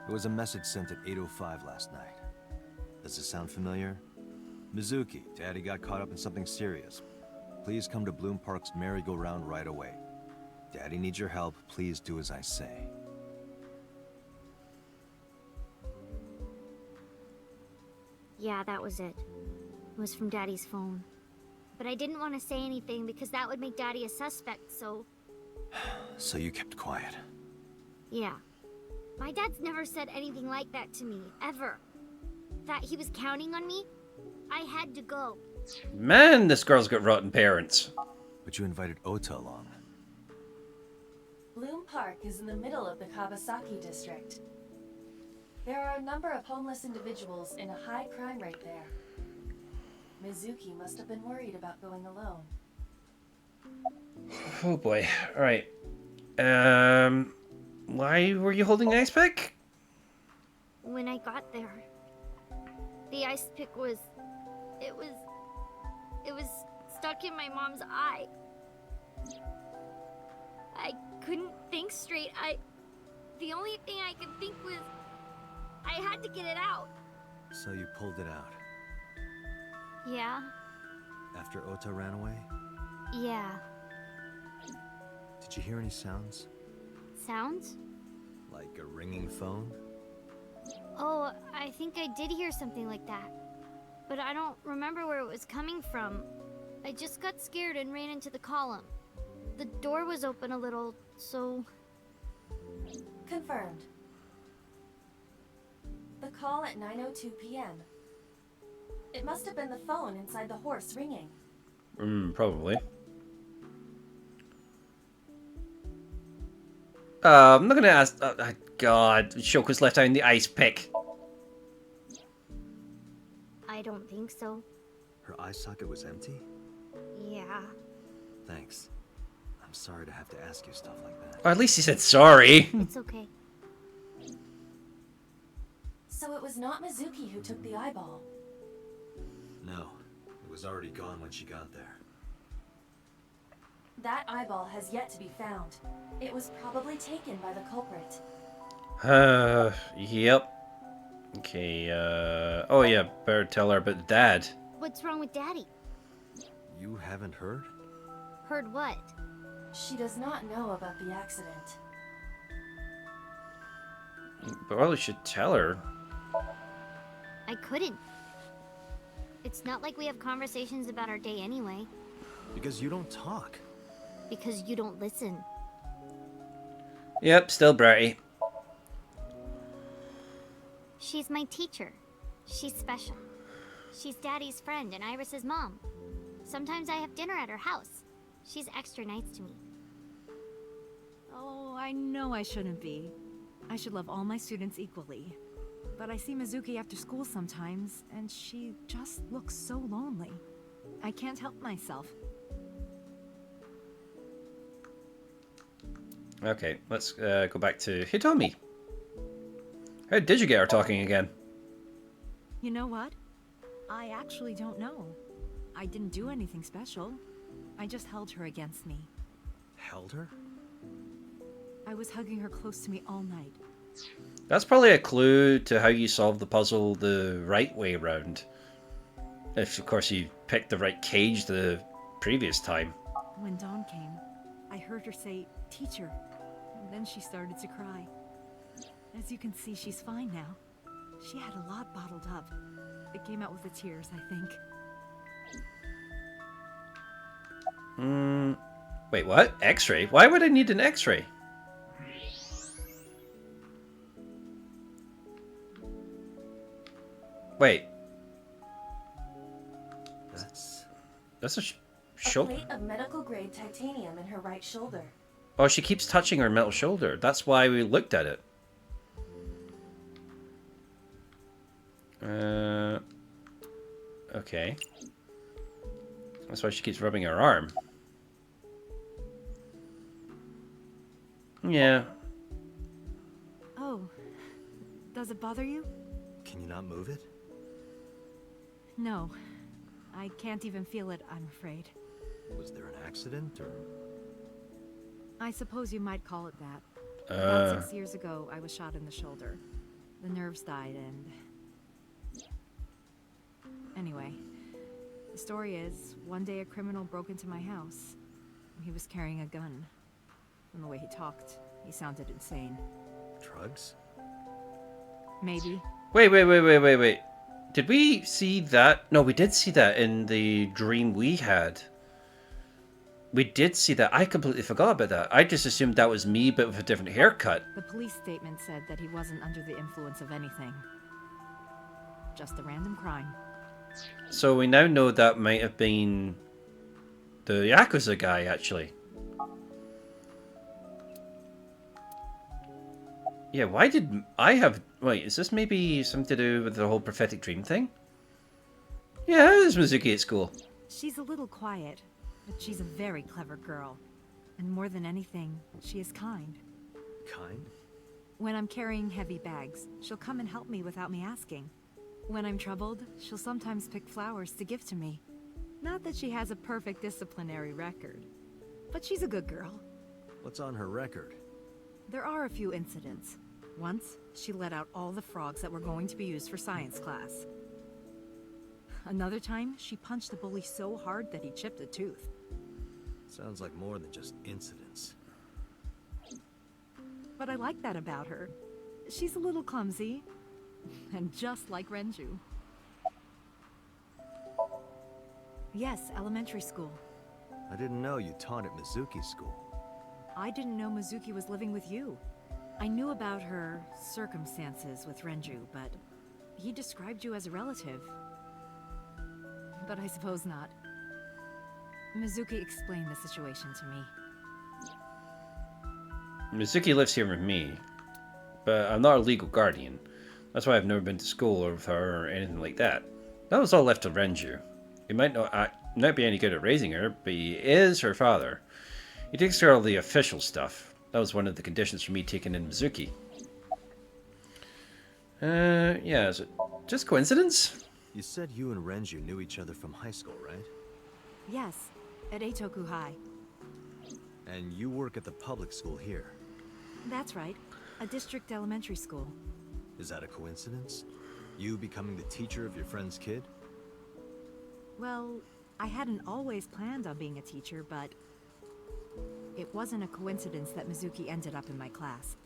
It was a message sent at 8:05 last night. Does it sound familiar? Mizuki, Daddy got caught up in something serious. Please come to Bloom Park's merry-go-round right away. Daddy needs your help. Please do as I say. Yeah, that was it. It was from Daddy's phone. But I didn't want to say anything because that would make Daddy a suspect, so... So you kept quiet. Yeah. My dad's never said anything like that to me, ever. That he was counting on me, I had to go. Man, this girl's got rotten parents. But you invited Ota along. Bloom Park is in the middle of the Kawasaki district. There are a number of homeless individuals in a high crime rate there. Mizuki must have been worried about going alone. Oh boy. Alright. Why were you holding an ice pick? When I got there, the ice pick was... It was stuck in my mom's eye. I couldn't think straight. The only thing I could think was... I had to get it out. So you pulled it out. Yeah? After Ota ran away? Yeah. Did you hear any sounds? Sounds? Like a ringing phone? Oh, I think I did hear something like that. But I don't remember where it was coming from. I just got scared and ran into the column. The door was open a little, so... Confirmed. The call at 9:02 p.m. It must have been the phone inside the horse ringing. Probably. I'm not gonna ask... God, Shoko's left out in the ice pick. I don't think so. Her eye socket was empty? Yeah. Thanks. I'm sorry to have to ask you stuff like that. Or at least he said sorry. It's okay. So it was not Mizuki who took the eyeball. No. was already gone when she got there. That eyeball has yet to be found. It was probably taken by the culprit. Yep. Okay, oh yeah, better tell her about Dad. What's wrong with Daddy? You haven't heard? Heard what? She does not know about the accident. Well, you should tell her. I couldn't. It's not like we have conversations about our day anyway. Because you don't talk. Because you don't listen. Yep, still bratty. She's my teacher. She's special. She's Daddy's friend and Iris's mom. Sometimes I have dinner at her house. She's extra nice to me. Oh, I know I shouldn't be. I should love all my students equally. But I see Mizuki after school sometimes, and she just looks so lonely. I can't help myself. Okay, let's go back to Hitomi. How did you get her talking again? You know what? I actually don't know. I didn't do anything special. I just held her against me. Held her? I was hugging her close to me all night. That's probably a clue to how you solve the puzzle the right way round. If, of course, you picked the right cage the previous time. When dawn came, I heard her say, "Teacher," and then she started to cry. As you can see, she's fine now. She had a lot bottled up. It came out with the tears, I think. Wait, what? X-ray? Why would I need an X-ray? Wait. That's a A shoulder. plate of medical-grade titanium in her right shoulder. Oh, she keeps touching her metal shoulder. That's why we looked at it. Okay. That's why she keeps rubbing her arm. Yeah. Oh, does it bother you? Can you not move it? No. I can't even feel it, I'm afraid. Was there an accident, or...? I suppose you might call it that. About 6 years ago, I was shot in the shoulder. The nerves died and... Anyway, the story is, one day a criminal broke into my house. He was carrying a gun. From the way he talked, he sounded insane. Drugs? Maybe. Wait. Did we see that? No, we did see that in the dream we had. We did see that. I completely forgot about that. I just assumed that was me, but with a different haircut. The police statement said that he wasn't under the influence of anything. Just a random crime. So we now know that might have been the Yakuza guy, actually. Yeah, why did I have... Wait, is this maybe something to do with the whole prophetic dream thing? Yeah, how is Mizuki at school? She's a little quiet, but she's a very clever girl. And more than anything, she is kind. Kind? When I'm carrying heavy bags, she'll come and help me without me asking. When I'm troubled, she'll sometimes pick flowers to give to me. Not that she has a perfect disciplinary record, but she's a good girl. What's on her record? There are a few incidents. Once, she let out all the frogs that were going to be used for science class. Another time, she punched a bully so hard that he chipped a tooth. Sounds like more than just incidents. But I like that about her. She's a little clumsy, and just like Renju. Yes, elementary school. I didn't know you taught at Mizuki School. I didn't know Mizuki was living with you. I knew about her circumstances with Renju, but he described you as a relative. But I suppose not. Mizuki explained the situation to me. Mizuki lives here with me, but I'm not a legal guardian. That's why I've never been to school with her or anything like that. That was all left to Renju. He might not be any good at raising her, but he is her father. He takes care of the official stuff. That was one of the conditions for me taking in Mizuki. Yeah, is it just coincidence? You said you and Renju knew each other from high school, right? Yes, at Eitoku High. And you work at the public school here. That's right, a district elementary school. Is that a coincidence? You becoming the teacher of your friend's kid? Well, I hadn't always planned on being a teacher, but it wasn't a coincidence that Mizuki ended up in my class.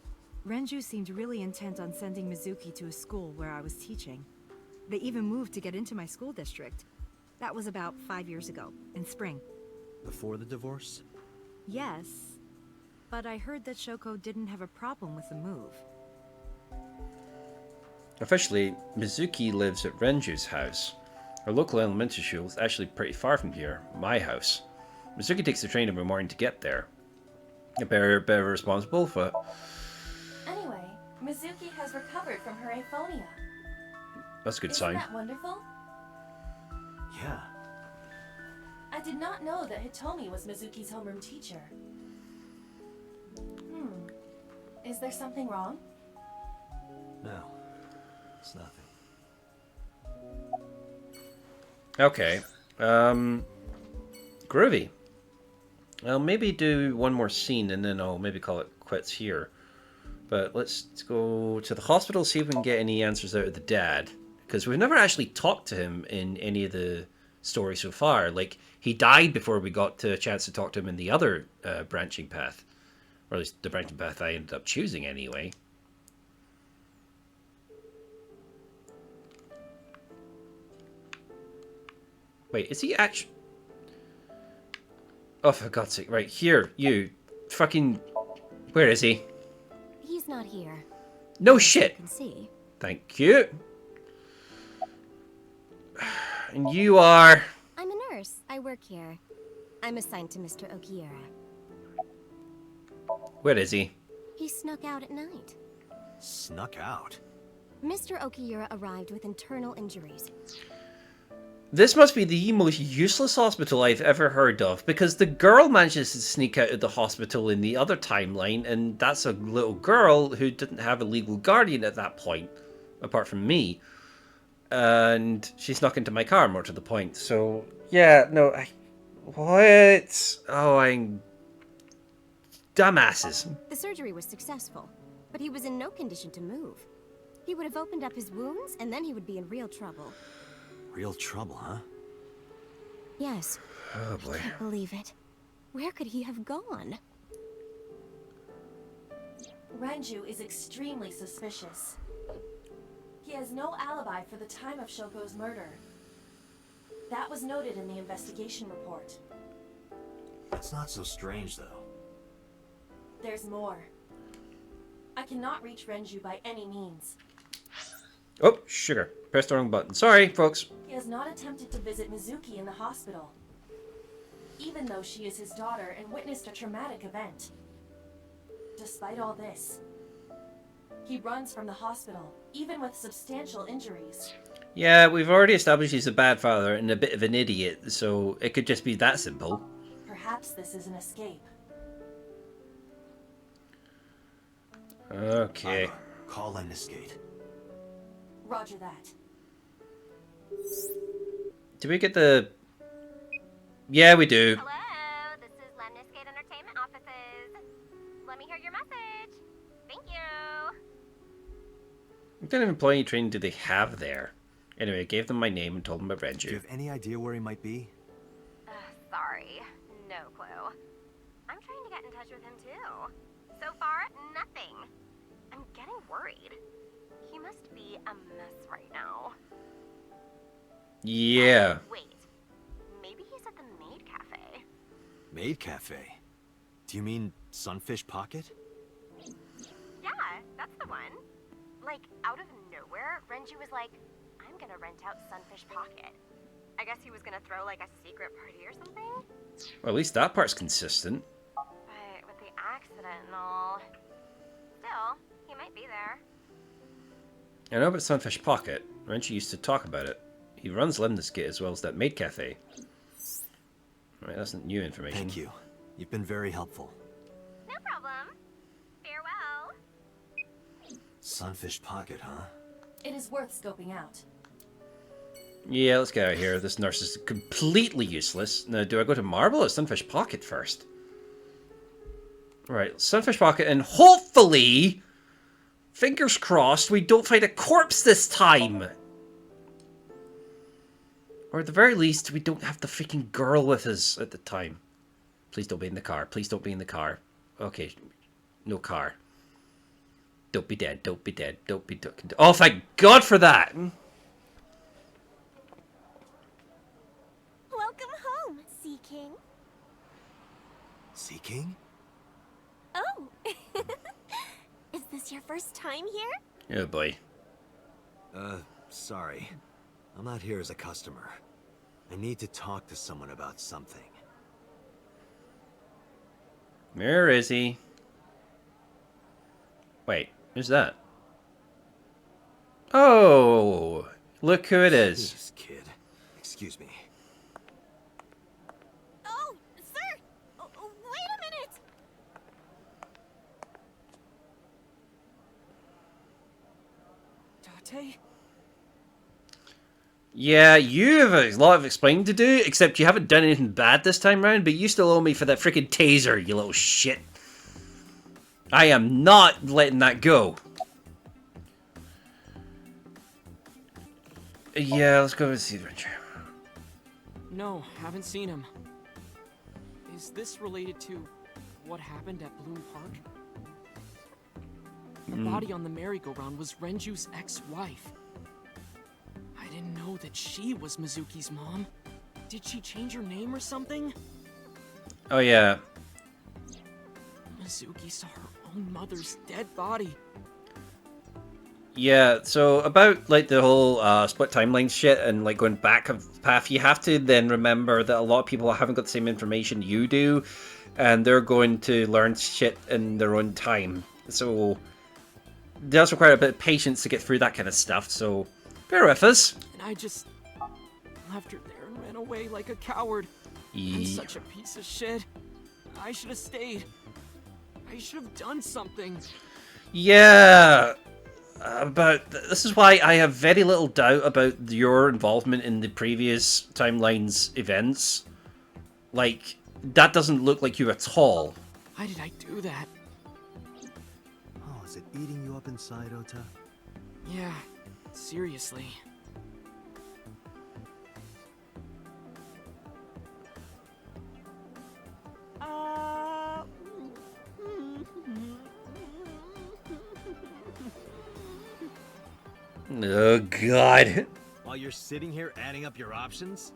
Renju seemed really intent on sending Mizuki to a school where I was teaching. They even moved to get into my school district. That was about 5 years ago, in spring. Before the divorce? Yes, but I heard that Shoko didn't have a problem with the move. Officially, Mizuki lives at Renju's house. Our local elementary school is actually pretty far from here, my house. Mizuki takes the train every morning to get there. A bit responsible, but... Anyway, Mizuki has recovered from her aphonia. That's a good Isn't sign. that wonderful? Yeah. I did not know that Hitomi was Mizuki's homeroom teacher. Is there something wrong? No. It's nothing. Okay. Groovy. I'll maybe do one more scene and then I'll maybe call it quits here. But let's go to the hospital, see if we can get any answers out of the dad. Because we've never actually talked to him in any of the stories so far. Like, he died before we got to a chance to talk to him in the other branching path. Or at least the branching path I ended up choosing anyway. Wait, is he actually... Oh, for God's sake. Right, here, you. Fucking... Where is he? He's not here. No As shit! You can see. Thank you. And you are... I'm a nurse. I work here. I'm assigned to Mr. Okiura. Where is he? He snuck out at night. Snuck out? Mr. Okiura arrived with internal injuries. This must be the most useless hospital I've ever heard of, because the girl manages to sneak out of the hospital in the other timeline, and that's a little girl who didn't have a legal guardian at that point, apart from me. And she snuck into my car, more to the point. So, yeah, no, what? Oh, I'm... Dumbasses. The surgery was successful, but he was in no condition to move. He would have opened up his wounds, and then he would be in real trouble. Real trouble, huh? Yes. Oh, boy. I can't believe it. Where could he have gone? Renju is extremely suspicious. He has no alibi for the time of Shoko's murder. That was noted in the investigation report. That's not so strange, though. There's more. I cannot reach Renju by any means. Oh, sugar. Pressed the wrong button. Sorry, folks. He has not attempted to visit Mizuki in the hospital, even though she is his daughter and witnessed a traumatic event. Despite all this, he runs from the hospital, even with substantial injuries. Yeah, we've already established he's a bad father and a bit of an idiot, so it could just be that simple. Perhaps this is an escape. Okay. Ira, call Endescate. Roger that. Do we get the... Yeah, we do. Hello, this is Lemniscate Entertainment Offices. Let me hear your message. Thank you. What kind of employee training do they have there? Anyway, I gave them my name and told them about Do you Renju. have any idea where he might be? Sorry, no clue. I'm trying to get in touch with him too. So far, nothing. I'm getting worried. He must be a mess right now. Yeah. Wait, maybe he's at the Maid Cafe. Maid Cafe? Do you mean Sunfish Pocket? Yeah, that's the one. Like, out of nowhere, Renju was like, I'm gonna rent out Sunfish Pocket. I guess he was gonna throw, like, a secret party or something? Well, at least that part's consistent. But with the accident and all... Still, he might be there. I know about Sunfish Pocket. Renju used to talk about it. He runs Lemniscate as well as that maid cafe. Right, that's new information. Thank you. You've been very helpful. No problem. Farewell. Sunfish Pocket, huh? It is worth scoping out. Yeah, let's get out of here. This nurse is completely useless. Now, do I go to Marble or Sunfish Pocket first? Right, Sunfish Pocket, and hopefully, fingers crossed, we don't find a corpse this time. Or at the very least, we don't have the freaking girl with us at the time. Please don't be in the car. Please don't be in the car. Okay, no car. Don't be dead. Don't be dead. Don't be... Oh, thank God for that! Welcome home, Sea King. Sea King? Oh, is this your first time here? Oh boy. Sorry. I'm not here as a customer. I need to talk to someone about something. Where is he? Wait, who's that? Oh, look who it is. Jeez, kid. Excuse me. Oh, sir! Wait a minute! Date? Yeah, you have a lot of explaining to do, except you haven't done anything bad this time round, but you still owe me for that freaking taser, you little shit. I am not letting that go. Yeah, let's go with the adventure. No, haven't seen him. Is this related to what happened at Bloom Park? The body on the merry-go-round was Renju's ex-wife. I didn't know that she was Mizuki's mom. Did she change her name or something? Oh yeah. Mizuki saw her own mother's dead body. Yeah, so about like the whole split timeline shit and like going back a path, you have to then remember that a lot of people haven't got the same information you do, and they're going to learn shit in their own time. So it does require a bit of patience to get through that kind of stuff, so bear with us. And I just left her there and ran away like a coward. I'm such a piece of shit. I should have stayed. I should have done something. Yeah, this is why I have very little doubt about your involvement in the previous timeline's events. Like, that doesn't look like you at all. Why did I do that? Oh, is it eating you up inside, Ota? Yeah, seriously. Oh, God. While you're sitting here adding up your options?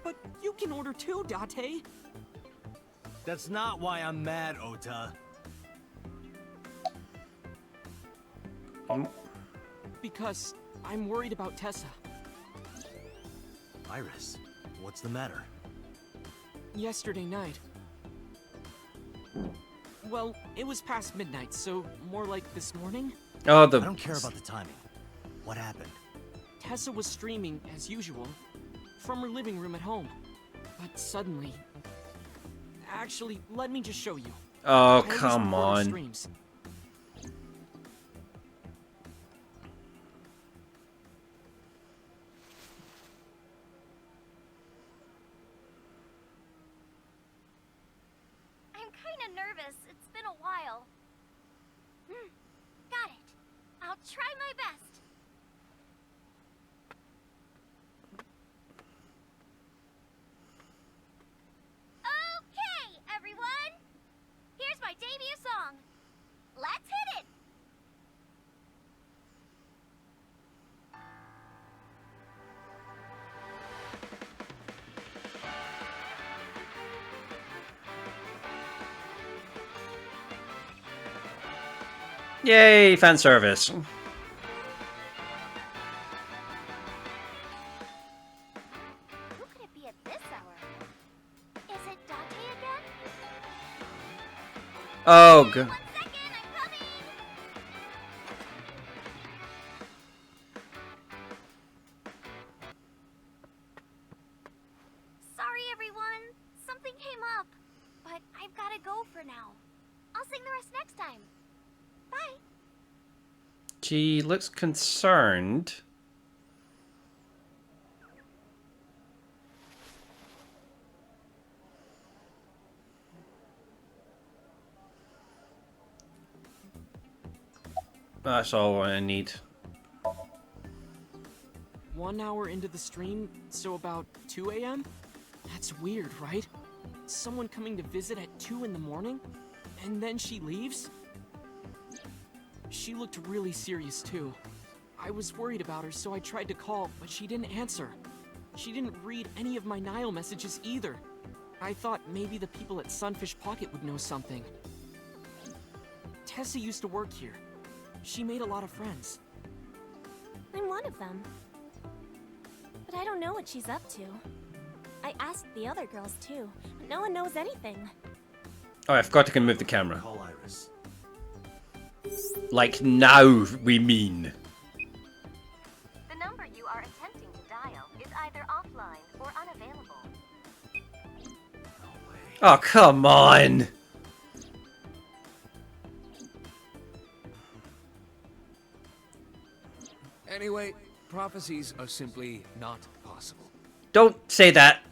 But you can order too, Date. That's not why I'm mad, Ota. Because I'm worried about Tessa. Iris, what's the matter? Yesterday night. Well, it was past midnight, so more like this morning. Oh, I don't care about the timing. What happened? Tessa was streaming, as usual, from her living room at home. But suddenly... Actually, let me just show you. Oh, I always come record her on. streams. I'm kinda nervous. It's been a while. Got it. I'll try my best. Okay, everyone! Here's my debut song. Let's hit it! Yay, fan service. Who could it be at this hour? Is it Date again? Oh, God. 1 second, I'm coming! Sorry, everyone. Something came up. But I've gotta go for now. I'll sing the rest next time. Bye. She looks concerned. That's all I need. 1 hour into the stream, so about 2 a.m.? That's weird, right? Someone coming to visit at 2 in the morning? And then she leaves? She looked really serious too. I was worried about her, so I tried to call, but she didn't answer. She didn't read any of my Nile messages either. I thought maybe the people at Sunfish Pocket would know something. Tessa used to work here. She made a lot of friends. I'm one of them. But I don't know what she's up to. I asked the other girls too, but no one knows anything. Oh, I forgot to move the camera. Call Iris. Like now, we mean. The number you are attempting to dial is either offline or unavailable. Oh, come on. Anyway, prophecies are simply not possible. Don't say that.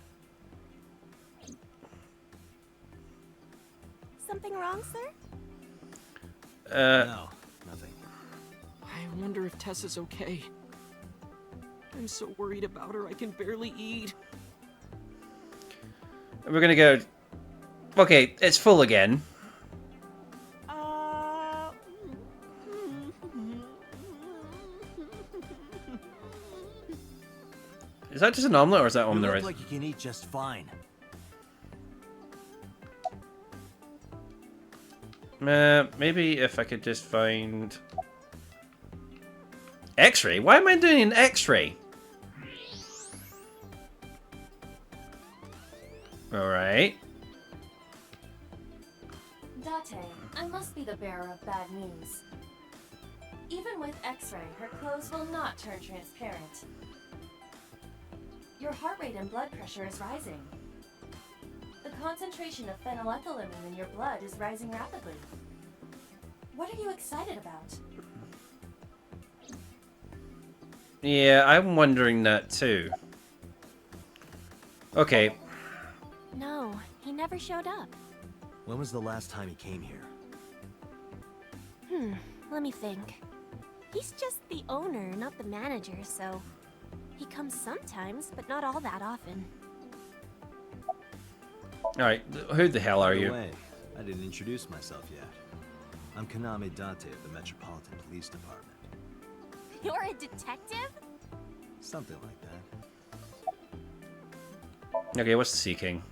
Something wrong, sir? No, nothing. I wonder if Tessa's okay. I'm so worried about her, I can barely eat. We're gonna go. Okay, it's full again. Is that just an omelet or is that You omelet look rice? like you can eat just fine. Maybe if I could just find... X-ray? Why am I doing an X-ray? Alright. Date, I must be the bearer of bad news. Even with X-ray, her clothes will not turn transparent. Your heart rate and blood pressure is rising. The concentration of phenylethylamine in your blood is rising rapidly. What are you excited about? Yeah, I'm wondering that too. Okay. No, he never showed up. When was the last time he came here? Let me think. He's just the owner, not the manager, so... He comes sometimes, but not all that often. Alright, who the hell are By the you? way, I didn't introduce myself yet. I'm Kaname Date of the Metropolitan Police Department. You're a detective? Something like that. Okay, what's the Sea King?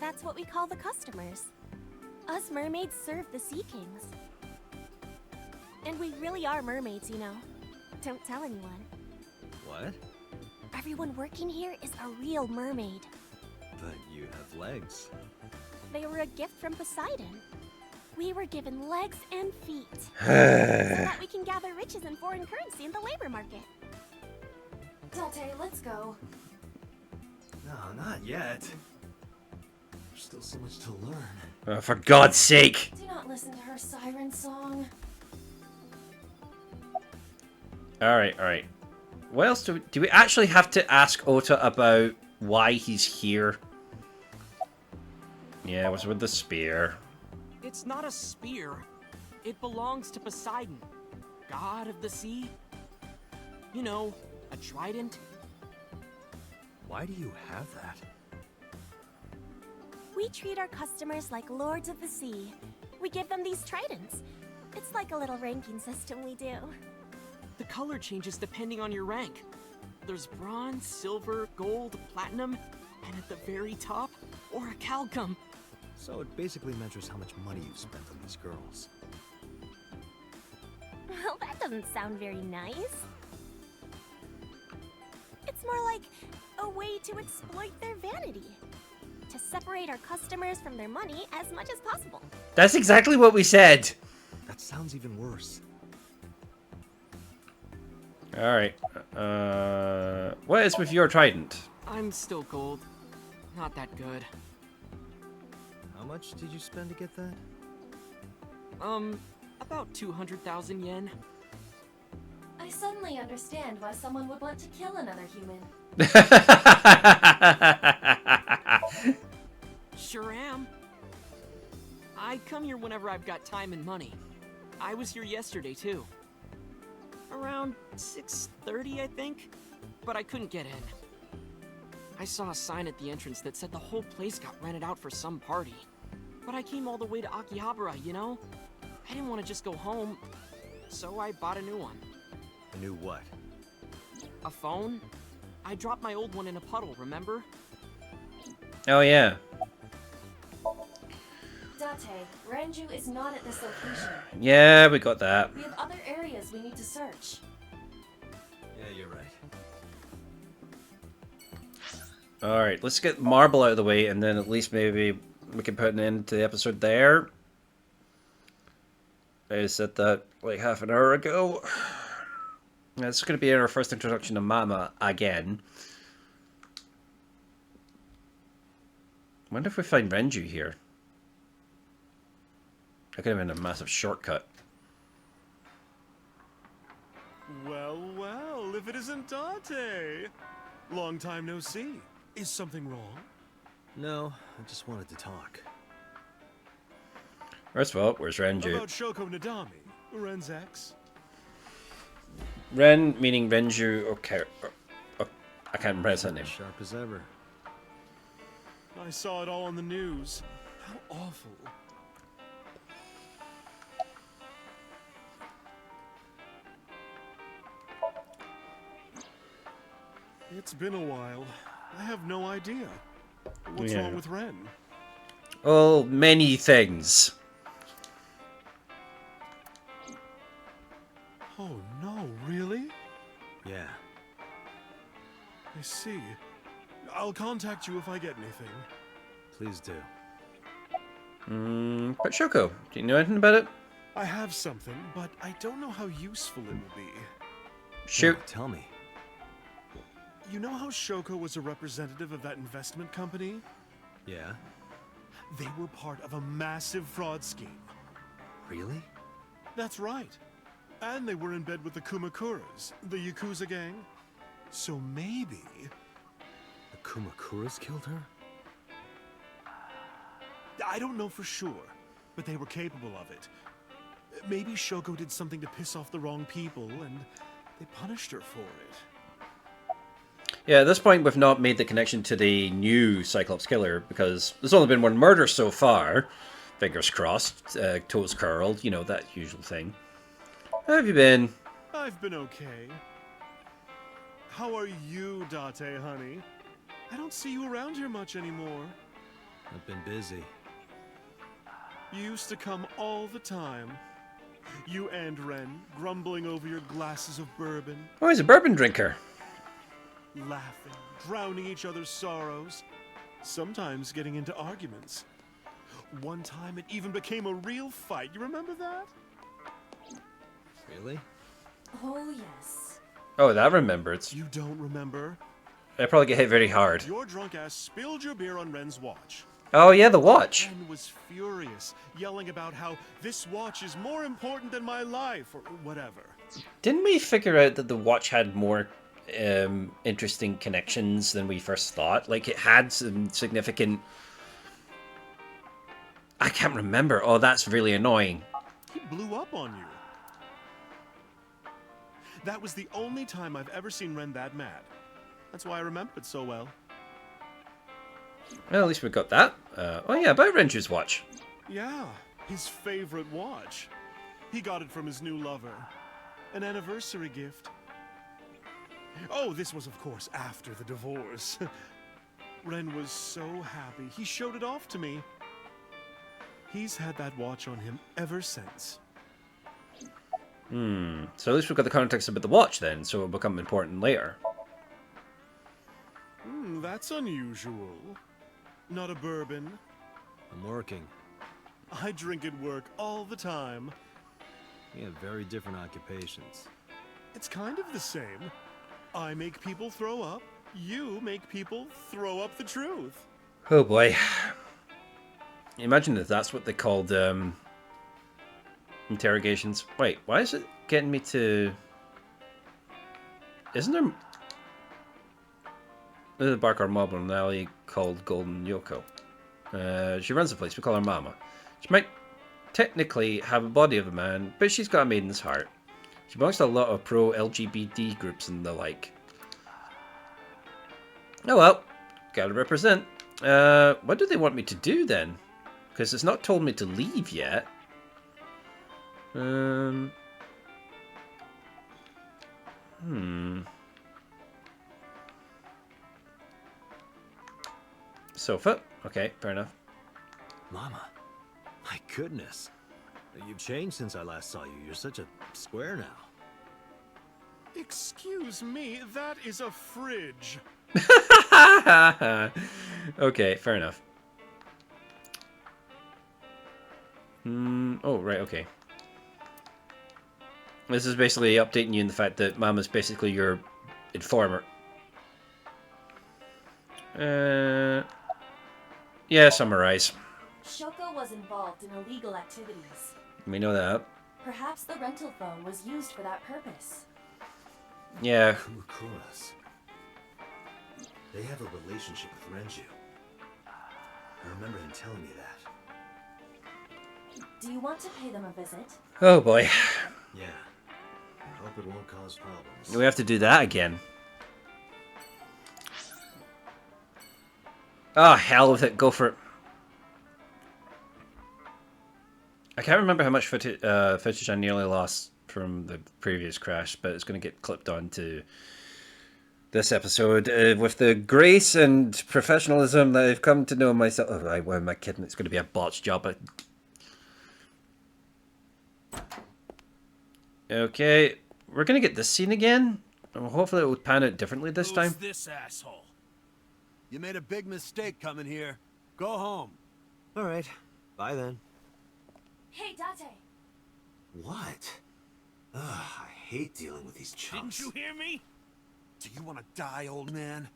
That's what we call the customers. Us mermaids serve the Sea Kings. And we really are mermaids, you know. Don't tell anyone. What? Everyone working here is a real mermaid. But you have legs. They were a gift from Poseidon. We were given legs and feet. So that we can gather riches and foreign currency in the labor market. Date, let's go. No, not yet. There's still so much to learn. Oh, for God's sake! Do not listen to her siren song. Alright, alright. What else do we actually have to ask Ota about why he's here? Yeah, it was with the spear. It's not a spear. It belongs to Poseidon, god of the sea. You know, a trident. Why do you have that? We treat our customers like lords of the sea. We give them these tridents. It's like a little ranking system we do. The color changes depending on your rank. There's bronze, silver, gold, platinum, and at the very top, orichalcum. So it basically measures how much money you've spent on these girls. Well, that doesn't sound very nice. It's more like a way to exploit their vanity. To separate our customers from their money as much as possible. That's exactly what we said! That sounds even worse. Alright. What is with your trident? I'm still gold. Not that good. How much did you spend to get that? About 200,000 yen. I suddenly understand why someone would want to kill another human. Sure am. I come here whenever I've got time and money. I was here yesterday, too. Around 6:30, I think. But I couldn't get in. I saw a sign at the entrance that said the whole place got rented out for some party. But I came all the way to Akihabara, you know? I didn't want to just go home, so I bought a new one. A new what? A phone? I dropped my old one in a puddle, remember? Oh yeah. Date, Renju is not at this location. Yeah, we got that. We have other areas we need to search. Yeah, you're right. Alright, let's get Marble out of the way, and then at least maybe we can put an end to the episode there. I said that like half an hour ago. It's going to be our first introduction to Mama again. Wonder if we find Renju here. That could have been a massive shortcut. Well, well, if it isn't Date! Long time no see. Is something wrong? No, I just wanted to talk. First of all, where's Renju? About Shoko Nadami, Ren's ex. Ren, meaning Renju, okay. I can't remember his name. Sharp as ever. I saw it all on the news. How awful. It's been a while. I have no idea. What's wrong with Ren? Oh, many things. Oh no, really? Yeah. I see. I'll contact you if I get anything. Please do. But Shoko, do you know anything about it? I have something, but I don't know how useful it will be. Shoot. Yeah, tell me. You know how Shoko was a representative of that investment company? Yeah? They were part of a massive fraud scheme. Really? That's right. And they were in bed with the Kumakuras, the Yakuza gang. So maybe... The Kumakuras killed her? I don't know for sure, but they were capable of it. Maybe Shoko did something to piss off the wrong people, and they punished her for it. Yeah, at this point we've not made the connection to the new Cyclops killer, because there's only been one murder so far. Fingers crossed, toes curled, you know, that usual thing. How have you been? I've been okay. How are you, Date, honey? I don't see you around here much anymore. I've been busy. You used to come all the time. You and Ren, grumbling over your glasses of bourbon. Oh, he's a bourbon drinker. Laughing, drowning each other's sorrows. Sometimes getting into arguments. One time it even became a real fight. You remember that? Really? Oh, yes. Oh, that remembered. You don't remember? I probably get hit very hard. Your drunk ass spilled your beer on Ren's watch. Oh yeah, the watch. Ren was furious, yelling about how this watch is more important than my life, or whatever. Didn't we figure out that the watch had more interesting connections than we first thought? Like, it had some significant... I can't remember. Oh, that's really annoying. He blew up on you. That was the only time I've ever seen Ren that mad. That's why I remember it so well. Well, at least we got that. Oh yeah, about Renju's watch. Yeah, his favorite watch. He got it from his new lover. An anniversary gift. Oh, this was of course after the divorce. Ren was so happy. He showed it off to me. He's had that watch on him ever since. So at least we've got the context about the watch then, so it'll become important later. That's unusual. Not a bourbon. I'm working. I drink at work all the time. We have very different occupations. It's kind of the same. I make people throw up. You make people throw up the truth. Oh boy. Imagine if that's what they called interrogations. Wait, why is it getting me to... Isn't there... There's a bar mob in an alley called Golden Yoko. She runs the place. We call her Mama. She might technically have a body of a man, but she's got a maiden's heart. She belongs to a lot of pro-LGBT groups and the like. Oh well, gotta represent. What do they want me to do then? Because it's not told me to leave yet. Sofa. Okay, fair enough. Mama, my goodness. You've changed since I last saw you. You're such a square now. Excuse me, that is a fridge. Okay, fair enough. Oh, right, okay. This is basically updating you in the fact that Mama's basically your informer. Yeah, summarize. Shoko was involved in illegal activities. We know that. Perhaps the rental phone was used for that purpose. Yeah. Kumakuras. They have a relationship with Renju. I remember him telling me that. Do you want to pay them a visit? Oh boy. Yeah. I hope it won't cause problems. We have to do that again. Oh, hell with it. Go for it. I can't remember how much footage I nearly lost from the previous crash, but it's going to get clipped onto this episode with the grace and professionalism that I've come to know myself. Oh, why am I kidding? It's going to be a botched job. Okay, we're going to get this scene again. Hopefully it will pan out differently this time. Who's this asshole? You made a big mistake coming here. Go home. All right. Bye then. Hey, Date! What? Ugh, I hate dealing with these chumps. Didn't you hear me? Do you want to die, old man?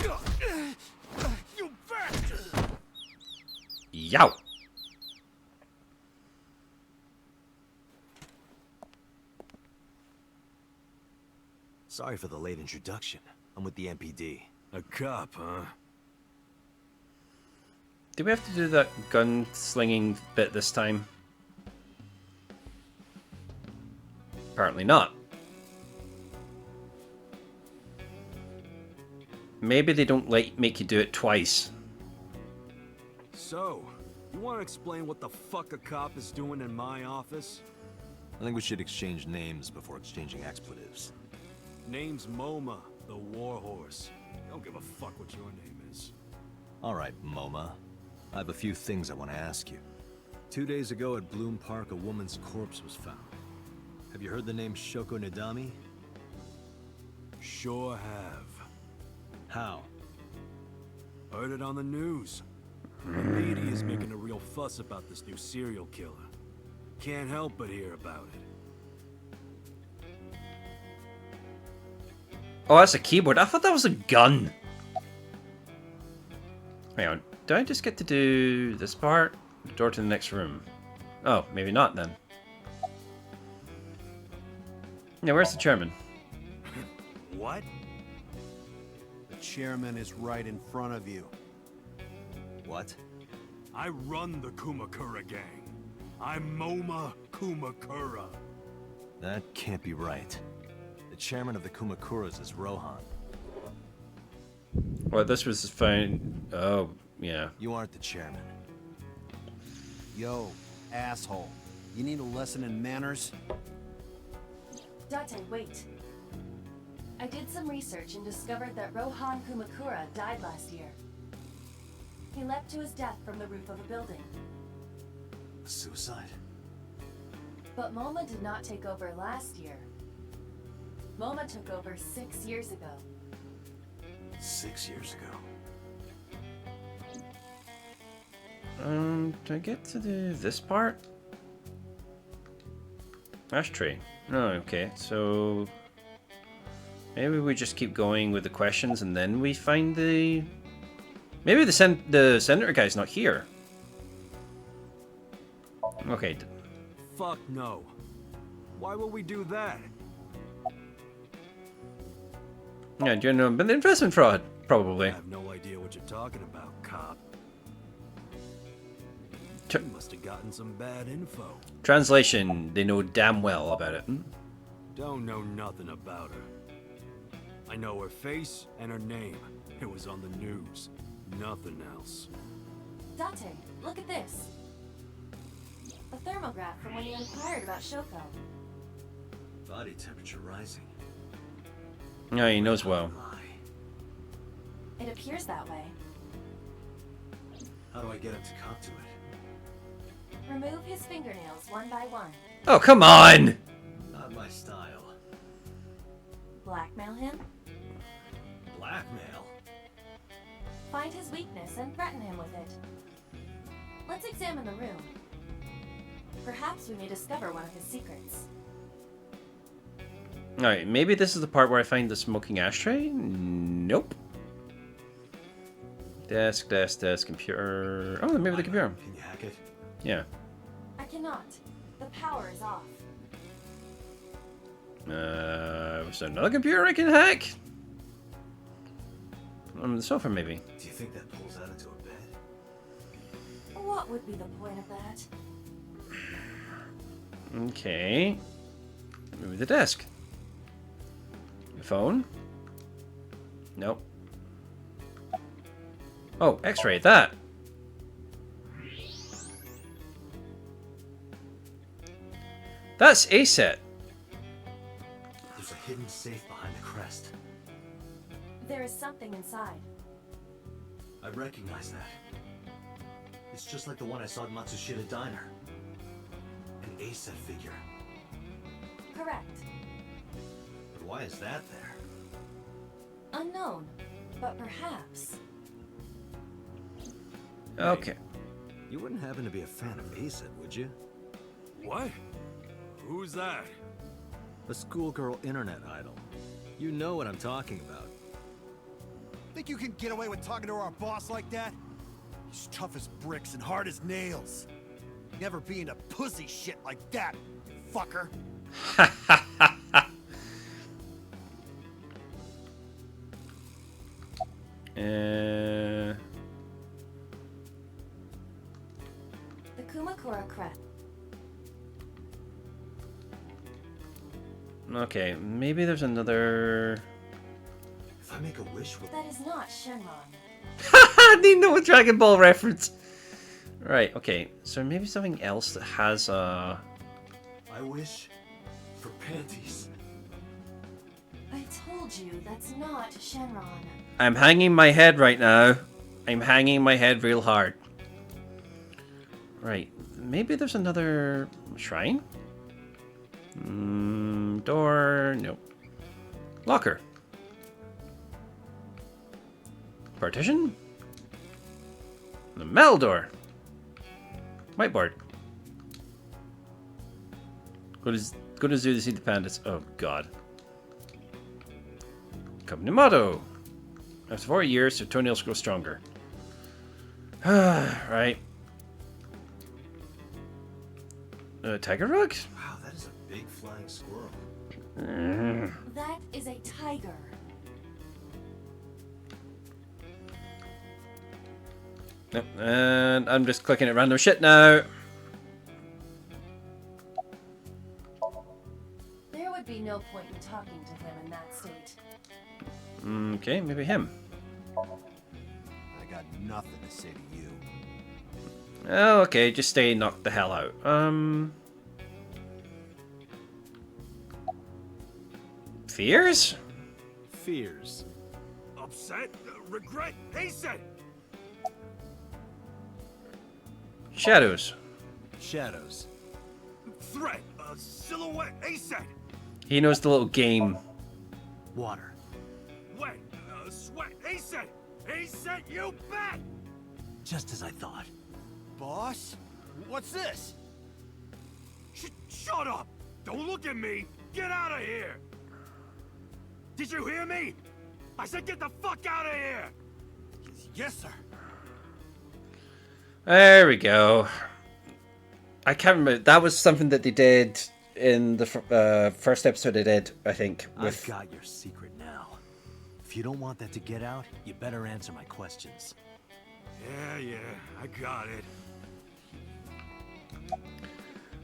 You bastard! Yow! Sorry for the late introduction. I'm with the MPD. A cop, huh? Do we have to do that gun-slinging bit this time? Apparently not. Maybe they don't make you do it twice. So, you want to explain what the fuck a cop is doing in my office? I think we should exchange names before exchanging expletives. Name's MoMA, the Warhorse. Don't give a fuck what your name is. All right, MoMA. I have a few things I want to ask you. 2 days ago at Bloom Park, a woman's corpse was found. Have you heard the name Shoko Nadami? Sure have. How? Heard it on the news. The media is making a real fuss about this new serial killer. Can't help but hear about it. Oh, that's a keyboard. I thought that was a gun. Hang on. Do I just get to do this part? Door to the next room. Oh, maybe not then. Yeah, where's the chairman? What? The chairman is right in front of you. What? I run the Kumakura gang. I'm MoMA Kumakura. That can't be right. The chairman of the Kumakuras is Rohan. Well, this was fine. Oh, yeah. You aren't the chairman. Yo, asshole. You need a lesson in manners? Date, wait. I did some research and discovered that Rohan Kumakura died last year. He leapt to his death from the roof of a building. A suicide? But MoMA did not take over last year. MoMA took over 6 years ago. 6 years ago. Do I get to do this part? Ashtray. No, okay, so maybe we just keep going with the questions and then we find the... Maybe the senator guy's not here. Okay. Fuck no. Why would we do that? Yeah, do you know about the investment fraud? Probably. I have no idea what you're talking about, cop. You must have gotten some bad info. Translation, they know damn well about it. Don't know nothing about her. I know her face and her name. It was on the news. Nothing else. Date, look at this. A thermograph from when you inquired about Shoko. Body temperature rising. Yeah, he knows well. It appears that way. How do I get him to cop to it? Remove his fingernails one by one. Oh, come on! Not my style. Blackmail him. Blackmail? Find his weakness and threaten him with it. Let's examine the room. Perhaps we may discover one of his secrets. Alright, maybe this is the part where I find the smoking ashtray? Nope. Desk, computer... Oh, maybe the computer. Can you hack it? Yeah. I cannot. The power is off. Was there another computer I can hack? On the sofa, maybe. Do you think that pulls out into a bed? What would be the point of that? Okay. Maybe the desk. The phone? Nope. Oh, X-ray, that! That's a set. There's a hidden safe behind the crest. There is something inside. I recognize that. It's just like the one I saw at Matsushita Diner. An A-set figure. Correct. But why is that there? Unknown, but perhaps. Okay. You wouldn't happen to be a fan of A-set, would you? What? Who's that? A schoolgirl internet idol. You know what I'm talking about. Think you can get away with talking to our boss like that? He's tough as bricks and hard as nails. Never being a pussy shit like that, fucker. The Kumakura crest. Okay, maybe there's another... If I make a wish, will... That is not Shenron. I didn't know a Dragon Ball reference! Right, okay, so maybe something else that has a... I wish for panties. I told you that's not Shenron. I'm hanging my head right now. I'm hanging my head real hard. Right, maybe there's another shrine? Door, nope. Locker. Partition? The metal door. Whiteboard. Go to zoo to see the pandas. Oh god. Company motto. After 4 years, your toenails grow stronger. Right. Tiger rug? Wow, that is a big flying squirrel. That is a tiger. Nope. And I'm just clicking at random shit now. There would be no point in talking to him in that state. Okay, maybe him. I got nothing to say to you. Oh, okay, just stay knocked the hell out. Fears? Fears. Upset? Regret? Hasten! Shadows. Shadows. Threat. Silhouette. Hasten! He knows the little game. Water. Wet. Sweat. Hasten! Hasten, you bet! Just as I thought. Boss? What's this? Shut up! Don't look at me! Get out of here! Did you hear me? I said get the fuck out of here! Yes, sir. There we go. I can't remember. That was something that they did in the first episode they did, I think. With... I've got your secret now. If you don't want that to get out, you better answer my questions. Yeah, I got it.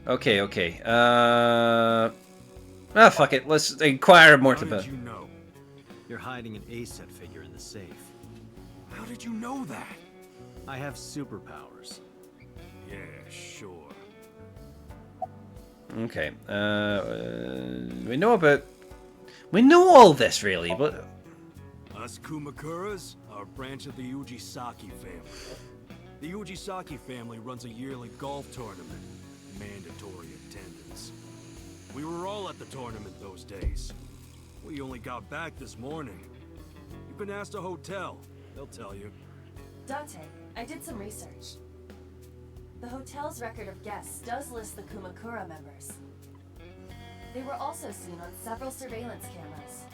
Okay, okay. Fuck it. Let's inquire more How to did you know? You're hiding an A-set figure in the safe. How did you know that? I have superpowers. Yeah, sure. Okay. We know all this, really, but... Us Kumakuras are a branch of the Ujisaki family. The Ujisaki family runs a yearly golf tournament. Mandatory attendance. We were all at the tournament those days. We only got back this morning. You can ask the hotel. They'll tell you. Dante, I did some research. The hotel's record of guests does list the Kumakura members. They were also seen on several surveillance cameras.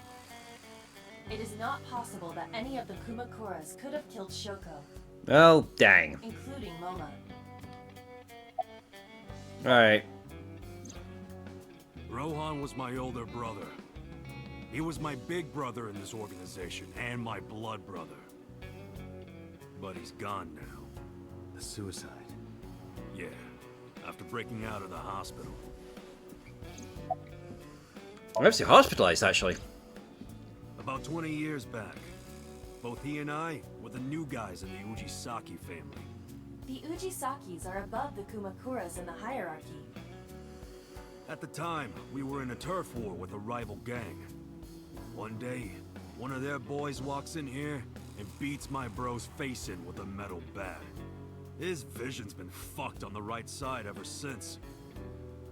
It is not possible that any of the Kumakuras could have killed Shoko, Oh, dang. including Moma. Alright. Rohan was my older brother. He was my big brother in this organization, and my blood brother. But he's gone now. The suicide. Yeah, after breaking out of the hospital. I'm actually hospitalized, actually. About 20 years back, both he and I were the new guys in the Ujisaki family. The Ujisakis are above the Kumakuras in the hierarchy. At the time, we were in a turf war with a rival gang. One day, one of their boys walks in here and beats my bro's face in with a metal bat. His vision's been fucked on the right side ever since.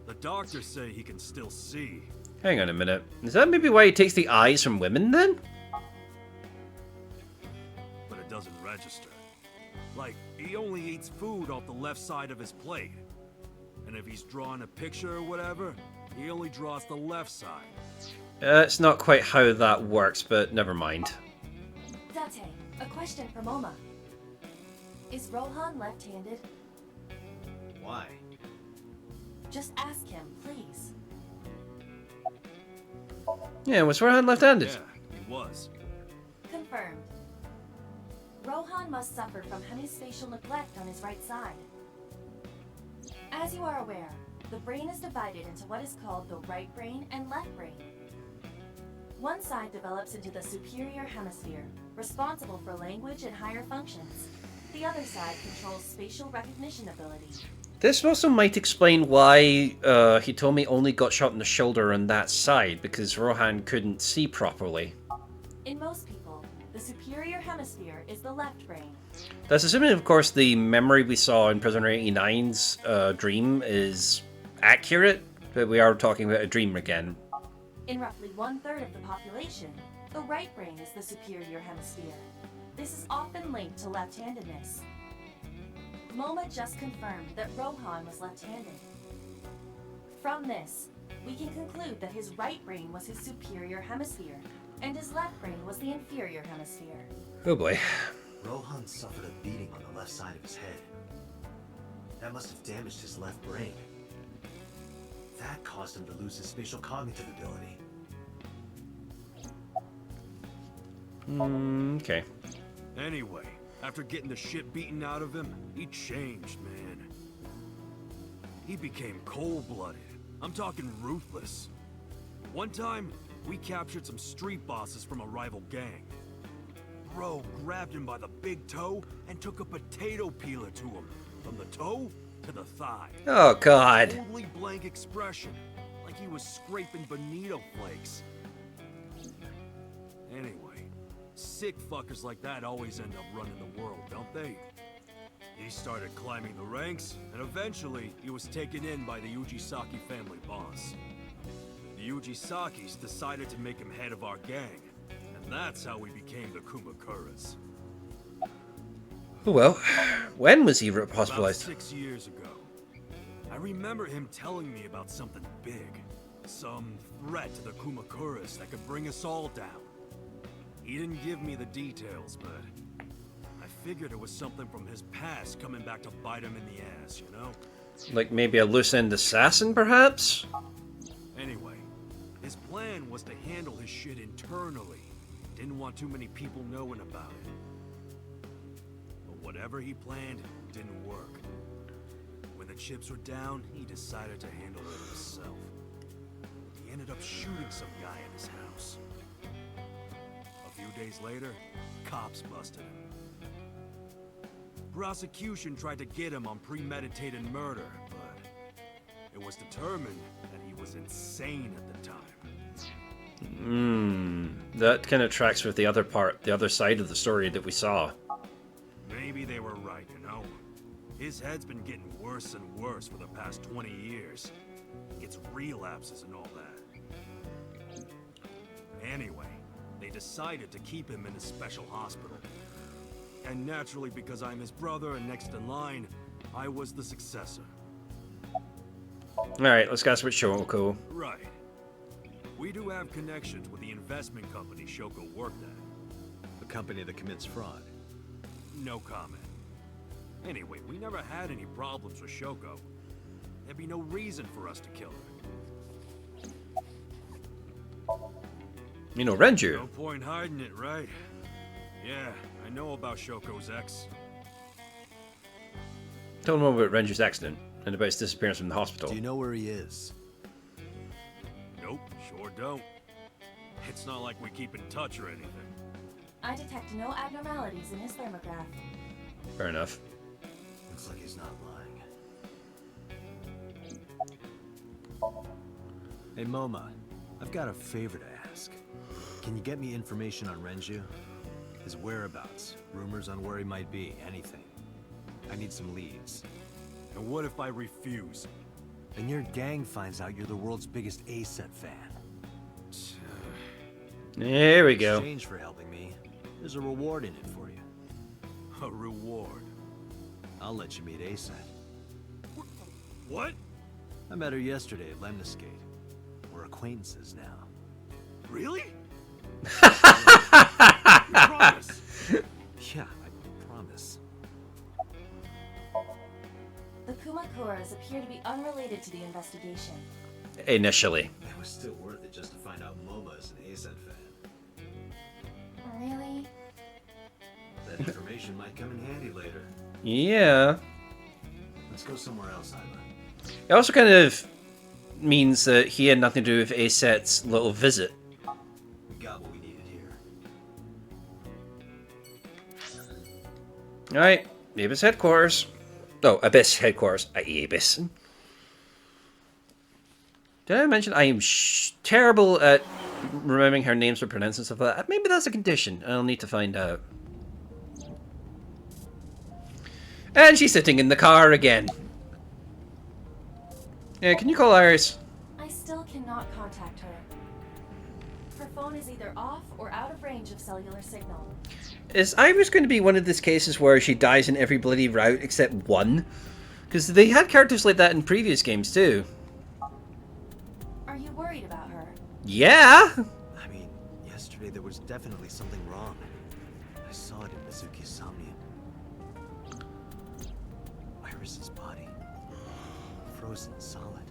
The doctors say he can still see. Hang on a minute. Is that maybe why he takes the eyes from women, then? But it doesn't register. Like, he only eats food off the left side of his plate. And if he's drawing a picture or whatever, he only draws the left side. It's not quite how that works, but never mind. Date, a question for Moma. Is Rohan left-handed? Why? Just ask him, please. Yeah, was Rohan left-handed? Yeah, he was. Confirmed. Rohan must suffer from hemispatial neglect on his right side. As you are aware, the brain is divided into what is called the right brain and left brain. One side develops into the superior hemisphere, responsible for language and higher functions. The other side controls spatial recognition ability. This also might explain why Hitomi only got shot in the shoulder on that side, because Rohan couldn't see properly. In most people, the superior hemisphere is the left brain. That's assuming, of course, the memory we saw in Prisoner 89's dream is accurate, but we are talking about a dream again. In roughly 1/3 of the population, the right brain is the superior hemisphere. This is often linked to left-handedness. Moma just confirmed that Rohan was left-handed. From this, we can conclude that his right brain was his superior hemisphere, and his left brain was the inferior hemisphere. Oh boy. Rohan suffered a beating on the left side of his head. That must have damaged his left brain. That caused him to lose his spatial cognitive ability. Okay. Anyway, after getting the shit beaten out of him, he changed, man. He became cold-blooded. I'm talking ruthless. One time, we captured some street bosses from a rival gang. Bro grabbed him by the big toe and took a potato peeler to him, from the toe to the thigh. Oh god. Totally blank expression, like he was scraping bonito flakes. Anyway, sick fuckers like that always end up running the world, don't they? He started climbing the ranks, and eventually he was taken in by the Ujisaki family boss. The Ujisakis decided to make him head of our gang, and that's how we became the Kumakuras. Oh well. When was he About hospitalized? 6 years ago. I remember him telling me about something big. Some threat to the Kumakuras that could bring us all down. He didn't give me the details, but I figured it was something from his past coming back to bite him in the ass, you know? Like maybe a loose-end assassin, perhaps? Anyway, his plan was to handle his shit internally. Didn't want too many people knowing about it. But whatever he planned didn't work. When When the chips were down, he decided to handle it himself. He ended up shooting some guy in his house. A few days later, cops busted him. Prosecution tried to get him on premeditated murder, but it was determined that he was insane at the time. That kind of tracks with the other side of the story that we saw. Maybe they were right, you know? His head's been getting worse and worse for the past 20 years. He gets relapses and all that. Anyway, they decided to keep him in a special hospital. And naturally, because I'm his brother and next in line, I was the successor. Alright, let's guess which Shoko. Right. We do have connections with the investment company Shoko worked at. A company that commits fraud. No comment. Anyway, we never had any problems with Shoko. There'd be no reason for us to kill her. You know, Renju. No point hiding it, right? Yeah, I know about Shoko's ex. Tell them about Renju's accident and about his disappearance from the hospital. Do you know where he is? Nope, sure don't. It's not like we keep in touch or anything. I detect no abnormalities in his thermograph. Fair enough. Looks like he's not lying. Hey, Moma, I've got a favor to ask. Can you get me information on Renju? His whereabouts, rumors on where he might be, anything. I need some leads. And what if I refuse? And your gang finds out you're the world's biggest A-set fan. There we go. In exchange for helping me, there's a reward in it for you. A reward? I'll let you meet A-set. What? I met her yesterday at Lemniscate. We're acquaintances now. Really? You promise? Yeah, I promise. The Kumakuras appear to be unrelated to the investigation. Initially. It was still worth it just to find out Moma is an A-set fan. Really? That information might come in handy later. Yeah. Let's go somewhere else, Iva. It also kind of means that he had nothing to do with A-Set's little visit. We got what we needed here. Alright, Abyss headquarters. Oh, Abyss headquarters. Abyss. Did I mention I am terrible at remembering her names or pronouncing stuff like that? Maybe that's a condition. I'll need to find out. And she's sitting in the car again. Yeah, can you call Iris? I still cannot contact her. Her phone is either off or out of range of cellular signal. Is Iris going to be one of these cases where she dies in every bloody route except one? Because they had characters like that in previous games too. Are you worried about her? Yeah! I mean, yesterday there was definitely something wrong. I saw it in Mizuki's Somnium. Iris's body. Frozen solid.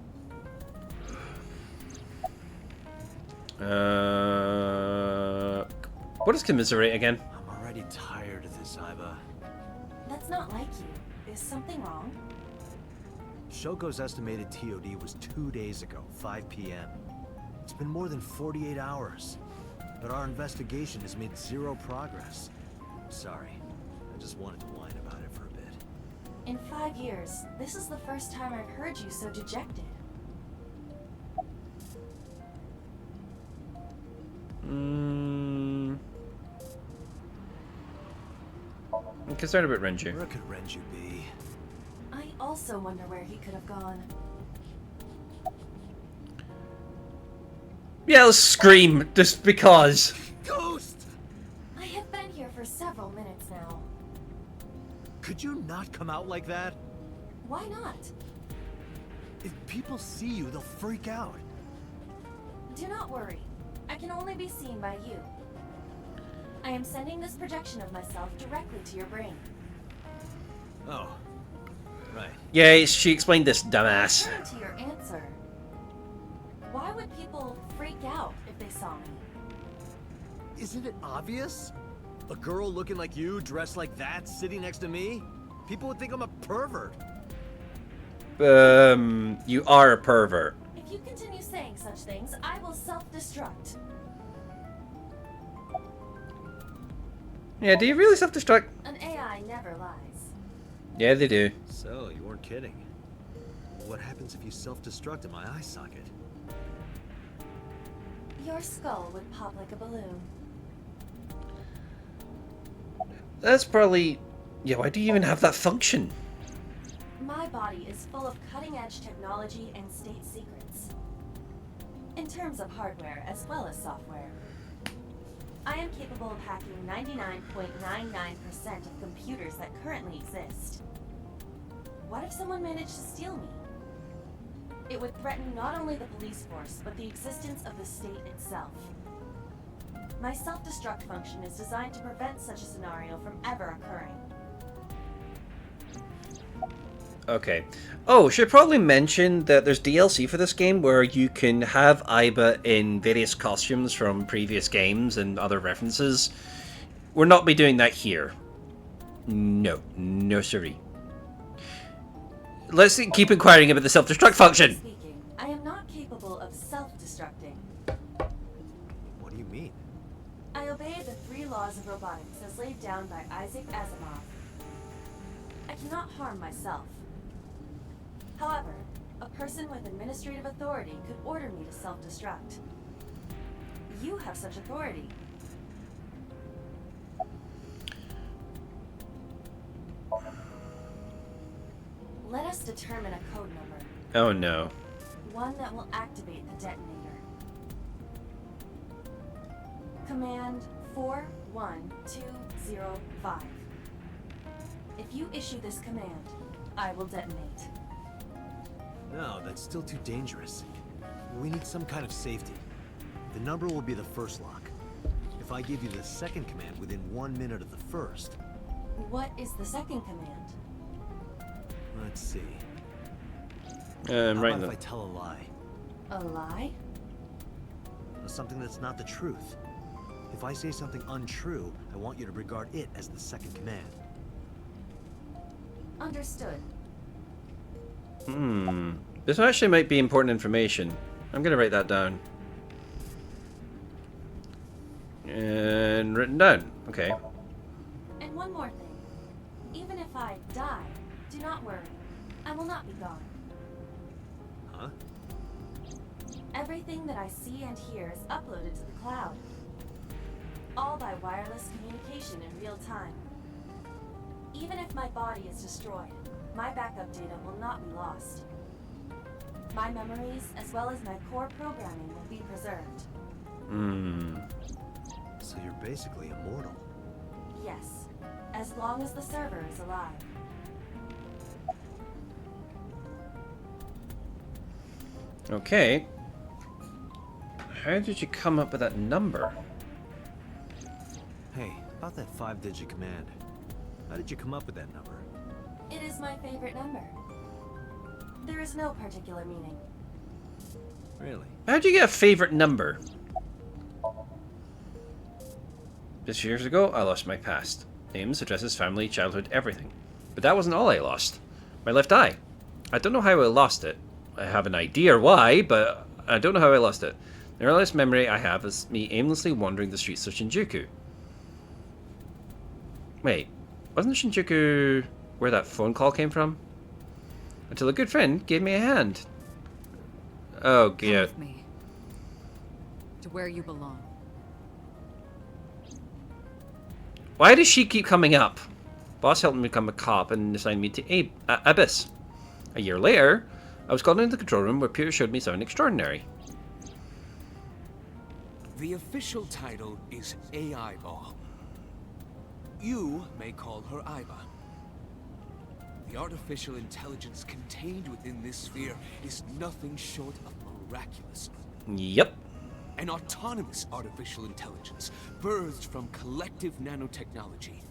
What is commiserate again? I'm already tired of this, Iva. That's not like you. Is something wrong? Shoko's estimated TOD was 2 days ago, 5 p.m. It's been more than 48 hours. But our investigation has made zero progress. Sorry. I just wanted to whine about it for a bit. In 5 years, this is the first time I've heard you so dejected. I'm concerned about Renju. Where could Renju be? I also wonder where he could have gone. Yeah, let's scream, just because. Ghost! I have been here for several minutes now. Could you not come out like that? Why not? If people see you, they'll freak out. Do not worry. I can only be seen by you. I am sending this projection of myself directly to your brain. Oh. Right. Yeah, she explained this, dumbass. Return to your answer. Why would people freak out if they saw me? Isn't it obvious? A girl looking like you, dressed like that, sitting next to me? People would think I'm a pervert. You are a pervert. If you continue saying such things, I will self-destruct. Yeah, do you really self-destruct? An AI never lies. Yeah, they do. So, you weren't kidding. What happens if you self-destruct in my eye socket? Your skull would pop like a balloon. That's probably... Yeah, why do you even have that function? My body is full of cutting-edge technology and state secrets. In terms of hardware as well as software. I am capable of hacking 99.99% of computers that currently exist. What if someone managed to steal me? It would threaten not only the police force, but the existence of the state itself. My self-destruct function is designed to prevent such a scenario from ever occurring. Okay. Oh, should probably mention that there's DLC for this game where you can have Aiba in various costumes from previous games and other references. We'll not be doing that here. No. No, siree. Let's keep inquiring about the self-destruct function. Speaking, I am not capable of self-destructing. What do you mean? I obey the 3 laws of robotics as laid down by Isaac Asimov. I cannot harm myself. However, a person with administrative authority could order me to self-destruct. You have such authority. Let us determine a code number. Oh no. One that will activate the detonator. Command 41205. If you issue this command, I will detonate. No, that's still too dangerous. We need some kind of safety. The number will be the first lock. If I give you the second command within 1 minute of the first... What is the second command? Let's see. Right How about now. if I tell a lie? A lie? Something that's not the truth. If I say something untrue, I want you to regard it as the second command. Understood. This actually might be important information. I'm gonna write that down. And written down. Okay. And one more thing. Even if I die, do not worry. I will not be gone. Huh? Everything that I see and hear is uploaded to the cloud. All by wireless communication in real time. Even if my body is destroyed, my backup data will not be lost. My memories, as well as my core programming, will be preserved. So you're basically immortal. Yes, as long as the server is alive. Okay. How did you come up with that number? Hey, about that 5-digit command. How did you come up with that number? It is my favorite number. There is no particular meaning. Really? How'd you get a favorite number? Just years ago, I lost my past. Names, addresses, family, childhood, everything. But that wasn't all I lost. My left eye. I don't know how I lost it. I have an idea why, but I don't know how I lost it. The earliest memory I have is me aimlessly wandering the streets of Shinjuku. Wait, wasn't Shinjuku where that phone call came from? Until a good friend gave me a hand. Oh, Come yeah. with me. To where you belong. Why does she keep coming up? Boss helped me become a cop and assigned me to Abyss. A year later, I was called into the control room where Peter showed me something extraordinary. The official title is AI Ball. You may call her Aiba. The artificial intelligence contained within this sphere is nothing short of miraculous. Yep. An autonomous artificial intelligence birthed from collective nanotechnology.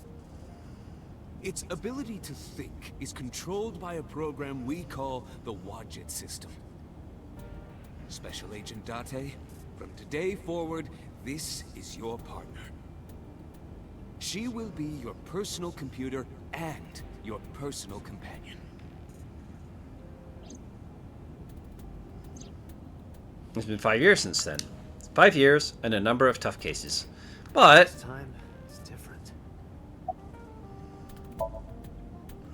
Its ability to think is controlled by a program we call the Wadjet system. Special Agent Date, from today forward, this is your partner. She will be your personal computer and your personal companion. It's been 5 years since then. 5 years and a number of tough cases. But This time, it's different.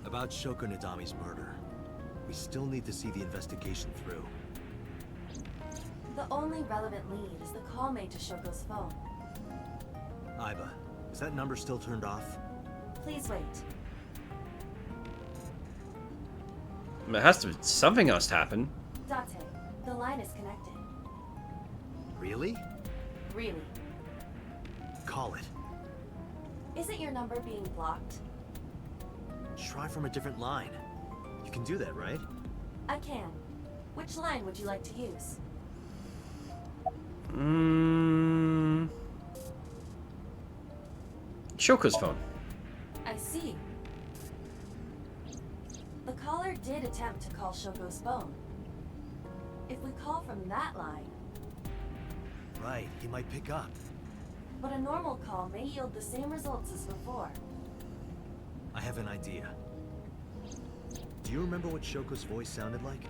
About Shoko Nadami's murder, we still need to see the investigation through. The only relevant lead is the call made to Shoko's phone. Aiba, is that number still turned off? Please wait. it has to. Something else happened. Date, the line is connected. Really? Really. Call it. Isn't your number being blocked? Try from a different line. You can do that, right? I can. Which line would you like to use? Shoko's phone. I see. The caller did attempt to call Shoko's phone. If we call from that line, Right, he might pick up. but a normal call may yield the same results as before. I have an idea. Do you remember what Shoko's voice sounded like?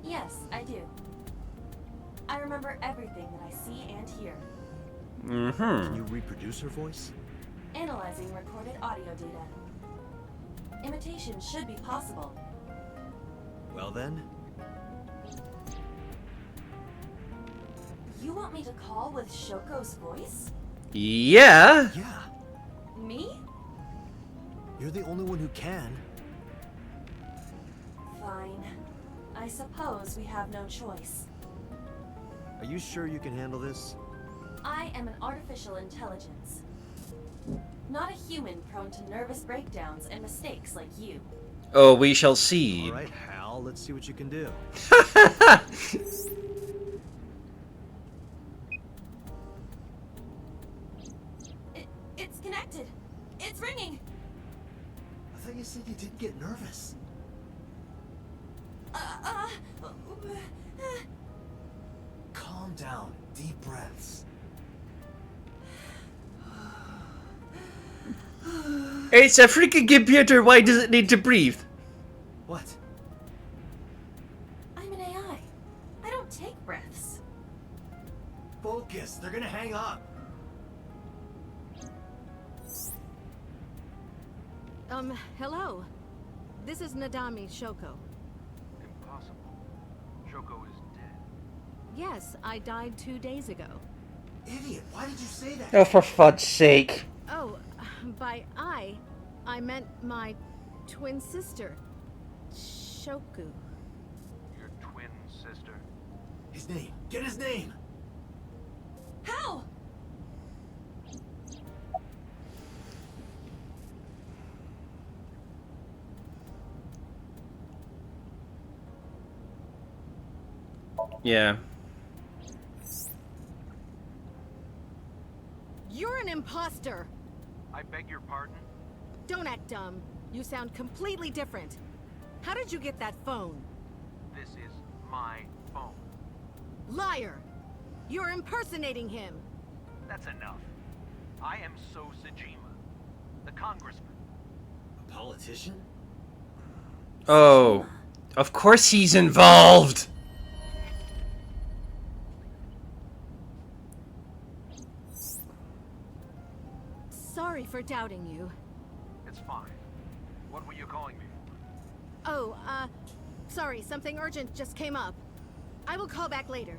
Yes, I do. I remember everything that I see and hear. Can you reproduce her voice? Analyzing recorded audio data. Imitation should be possible. Well then, You want me to call with Shoko's voice? Yeah. yeah, Me? you're the only one who can. Fine. I suppose we have no choice. Are you sure you can handle this? I am an artificial intelligence. Not a human prone to nervous breakdowns and mistakes like you. Oh, we shall see. Alright, Hal, let's see what you can do. It's connected. It's ringing. I thought you said you didn't get nervous. Calm down, deep breaths. It's a freaking computer. Why does it need to breathe? What? I'm an AI. I don't take breaths. Focus, they're gonna hang up. Hello. This is Nadami Shoko. Impossible. Shoko is dead. Yes, I died 2 days ago. Idiot, why did you say that? Oh, for fud's sake. Oh, by I meant my twin sister, Shoku. Your twin sister. His name, get his name! How? Yeah. You're an imposter! I beg your pardon? Don't act dumb. You sound completely different. How did you get that phone? This is my phone. Liar! You're impersonating him! That's enough. I am So Sajima, the congressman. A politician? Oh, of course he's involved. Sorry for doubting you. It's fine. What were you calling me for? Oh, sorry, something urgent just came up. I will call back later.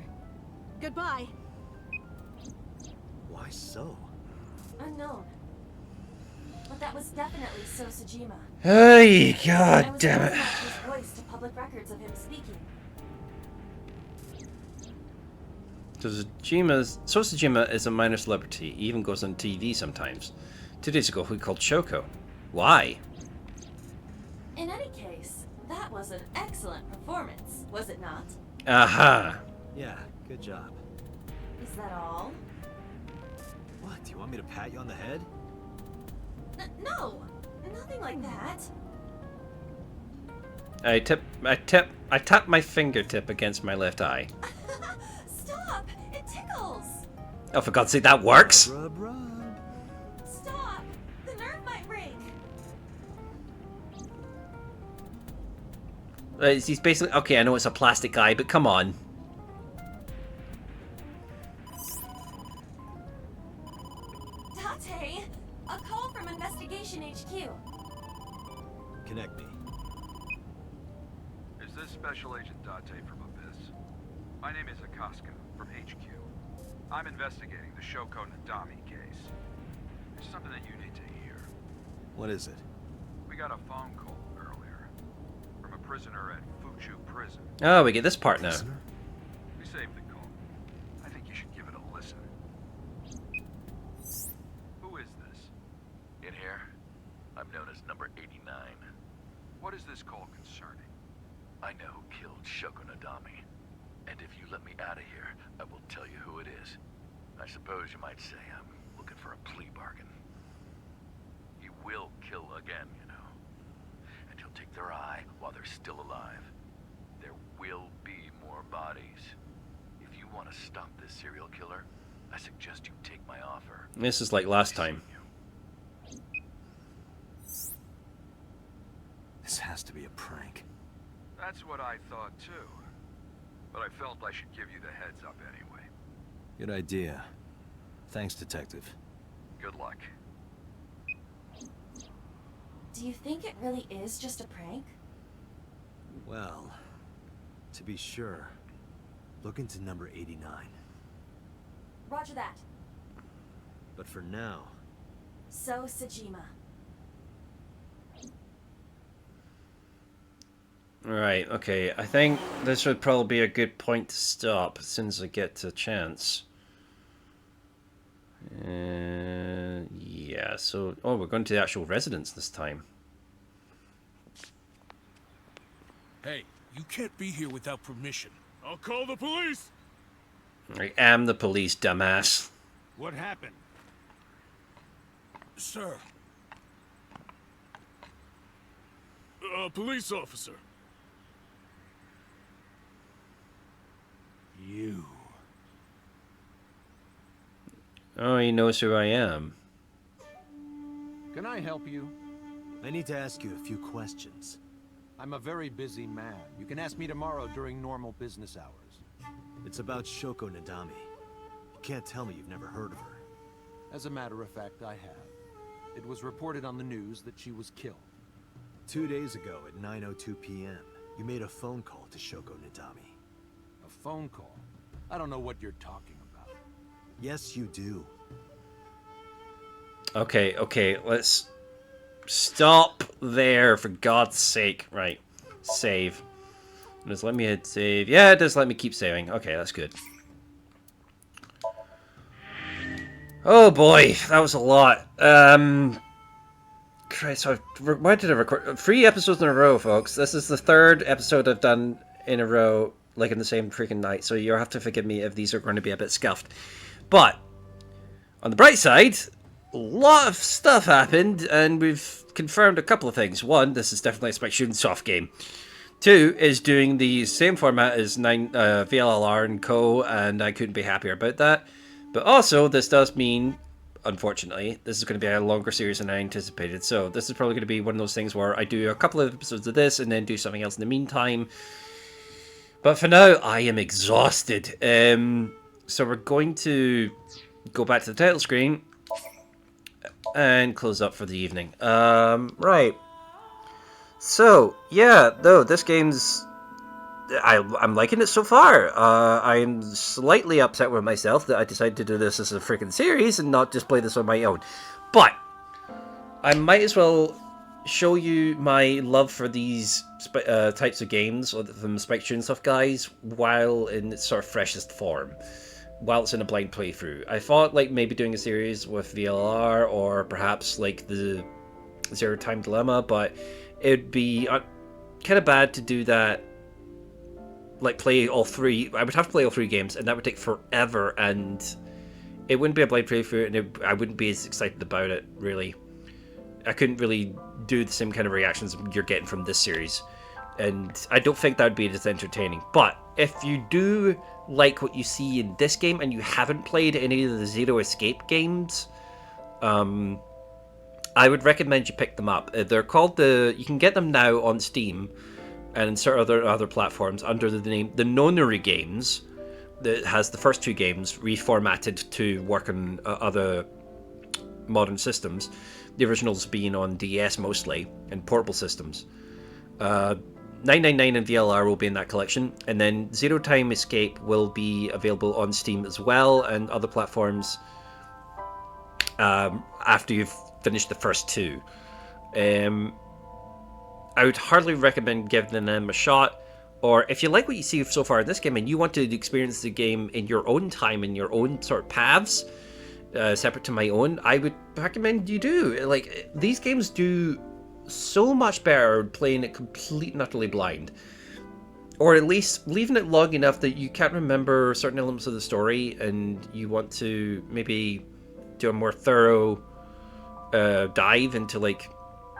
Goodbye. Why so? Unknown. But that was definitely So Sajima. Hey, I god was damn able it. to match his voice to public records of him speaking. Sosajima is a minor celebrity. He even goes on TV sometimes. 2 days ago, we called Shoko. Why? In any case, that was an excellent performance, was it not? Aha. Yeah, good job. Is that all? What, do you want me to pat you on the head? No! Nothing like that. I tap my fingertip against my left eye. Stop! It tickles! Oh, for God's sake, that works? Rub, rub. Stop! The nerve might break! He's basically... Okay, I know it's a plastic eye, but come on. Station HQ. Connect me. Is this Special Agent Date from Abyss? My name is Akaska, from HQ. I'm investigating the Shoko Nadami case. There's something that you need to hear. What is it? We got a phone call earlier from a prisoner at Fuchu Prison. Oh, we get this part now. We saved the call. I think you should give it a listen. Who is this? In here, I'm known as number 89. What is this call concerning? I know who killed Shoko Nadami. And if you let me out of here, I will tell you who it is. I suppose you might say I'm looking for a plea bargain. He will kill again, you know. And he'll take their eye while they're still alive. There will be more bodies. If you want to stop this serial killer, I suggest you take my offer. This is like last time. This has to be a prank. That's what I thought too. But I felt I should give you the heads up anyway. Good idea. Thanks, Detective. Good luck. Do you think it really is just a prank? Well, to be sure, look into number 89. Roger that. But for now... So, Sejima. Right, okay. I think this would probably be a good point to stop as soon as I get a chance. Yeah, so... Oh, we're going to the actual residence this time. Hey, you can't be here without permission. I'll call the police! I am the police, dumbass. What happened? Sir. A police officer. You. Oh, he knows who I am. Can I help you? I need to ask you a few questions. I'm a very busy man. You can ask me tomorrow during normal business hours. It's about Shoko Nadami. You can't tell me you've never heard of her. As a matter of fact, I have. It was reported on the news that she was killed. 2 days ago at 9:02 p.m., you made a phone call to Shoko Nadami. A phone call? I don't know what you're talking about. Yes, you do. Okay, let's stop there, for God's sake. Right, save. Just let me hit save. Yeah, it does let me keep saving. Okay, that's good. Oh boy, that was a lot. Christ, so why did I record 3 episodes in a row, folks? This is the 3rd episode I've done in a row, like in the same freaking night, so you'll have to forgive me if these are going to be a bit scuffed. But, on the bright side, a lot of stuff happened, and we've confirmed a couple of things. 1, this is definitely a Spike Shooting Soft game. 2 is doing the same format as VLLR and Co, and I couldn't be happier about that. But also, this does mean, unfortunately, this is going to be a longer series than I anticipated. So this is probably going to be one of those things where I do a couple of episodes of this and then do something else in the meantime. But for now, I am exhausted. So we're going to go back to the title screen and close up for the evening. Right. So, yeah, though, this game's... I'm liking it so far. I'm slightly upset with myself that I decided to do this as a freaking series and not just play this on my own. But I might as well show you my love for these types of games from Spike Shooting Stuff guys while in its sort of freshest form, while it's in a blind playthrough. I thought like maybe doing a series with VLR or perhaps like the Zero Time Dilemma, but it'd be kind of bad to do that. Like play all 3, I would have to play all 3 games, and that would take forever, and it wouldn't be a blind playthrough, and I wouldn't be as excited about it, really. I couldn't really do the same kind of reactions you're getting from this series, and I don't think that would be as entertaining. But if you do like what you see in this game, and you haven't played any of the Zero Escape games, I would recommend you pick them up. They're called you can get them now on Steam, and certain other platforms under the name The Nonary Games, that has the first 2 games reformatted to work on other modern systems. The originals being on DS mostly, and portable systems. 999 and VLR will be in that collection, and then Zero Time Escape will be available on Steam as well, and other platforms after you've finished the first two. I would hardly recommend giving them a shot, or if you like what you see so far in this game and you want to experience the game in your own time, in your own sort of paths, separate to my own, I would recommend you do. Like, these games do so much better playing it complete and utterly blind, or at least leaving it long enough that you can't remember certain elements of the story and you want to maybe do a more thorough dive into, like,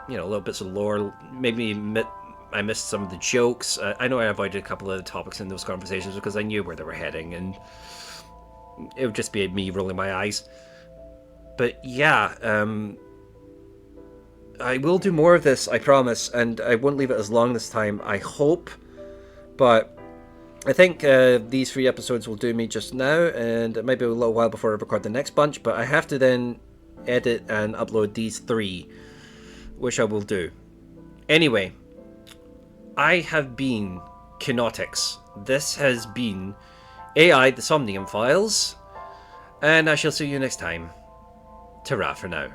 you know, little bits of lore. Maybe I missed some of the jokes. I know I avoided a couple of the topics in those conversations because I knew where they were heading, and it would just be me rolling my eyes. But yeah, I will do more of this, I promise, and I won't leave it as long this time, I hope. But I think these 3 episodes will do me just now, and it might be a little while before I record the next bunch, but I have to then edit and upload these 3, which I will do. Anyway, I have been Keanotix. This has been AI, the Somnium Files, and I shall see you next time. Ta-ra for now.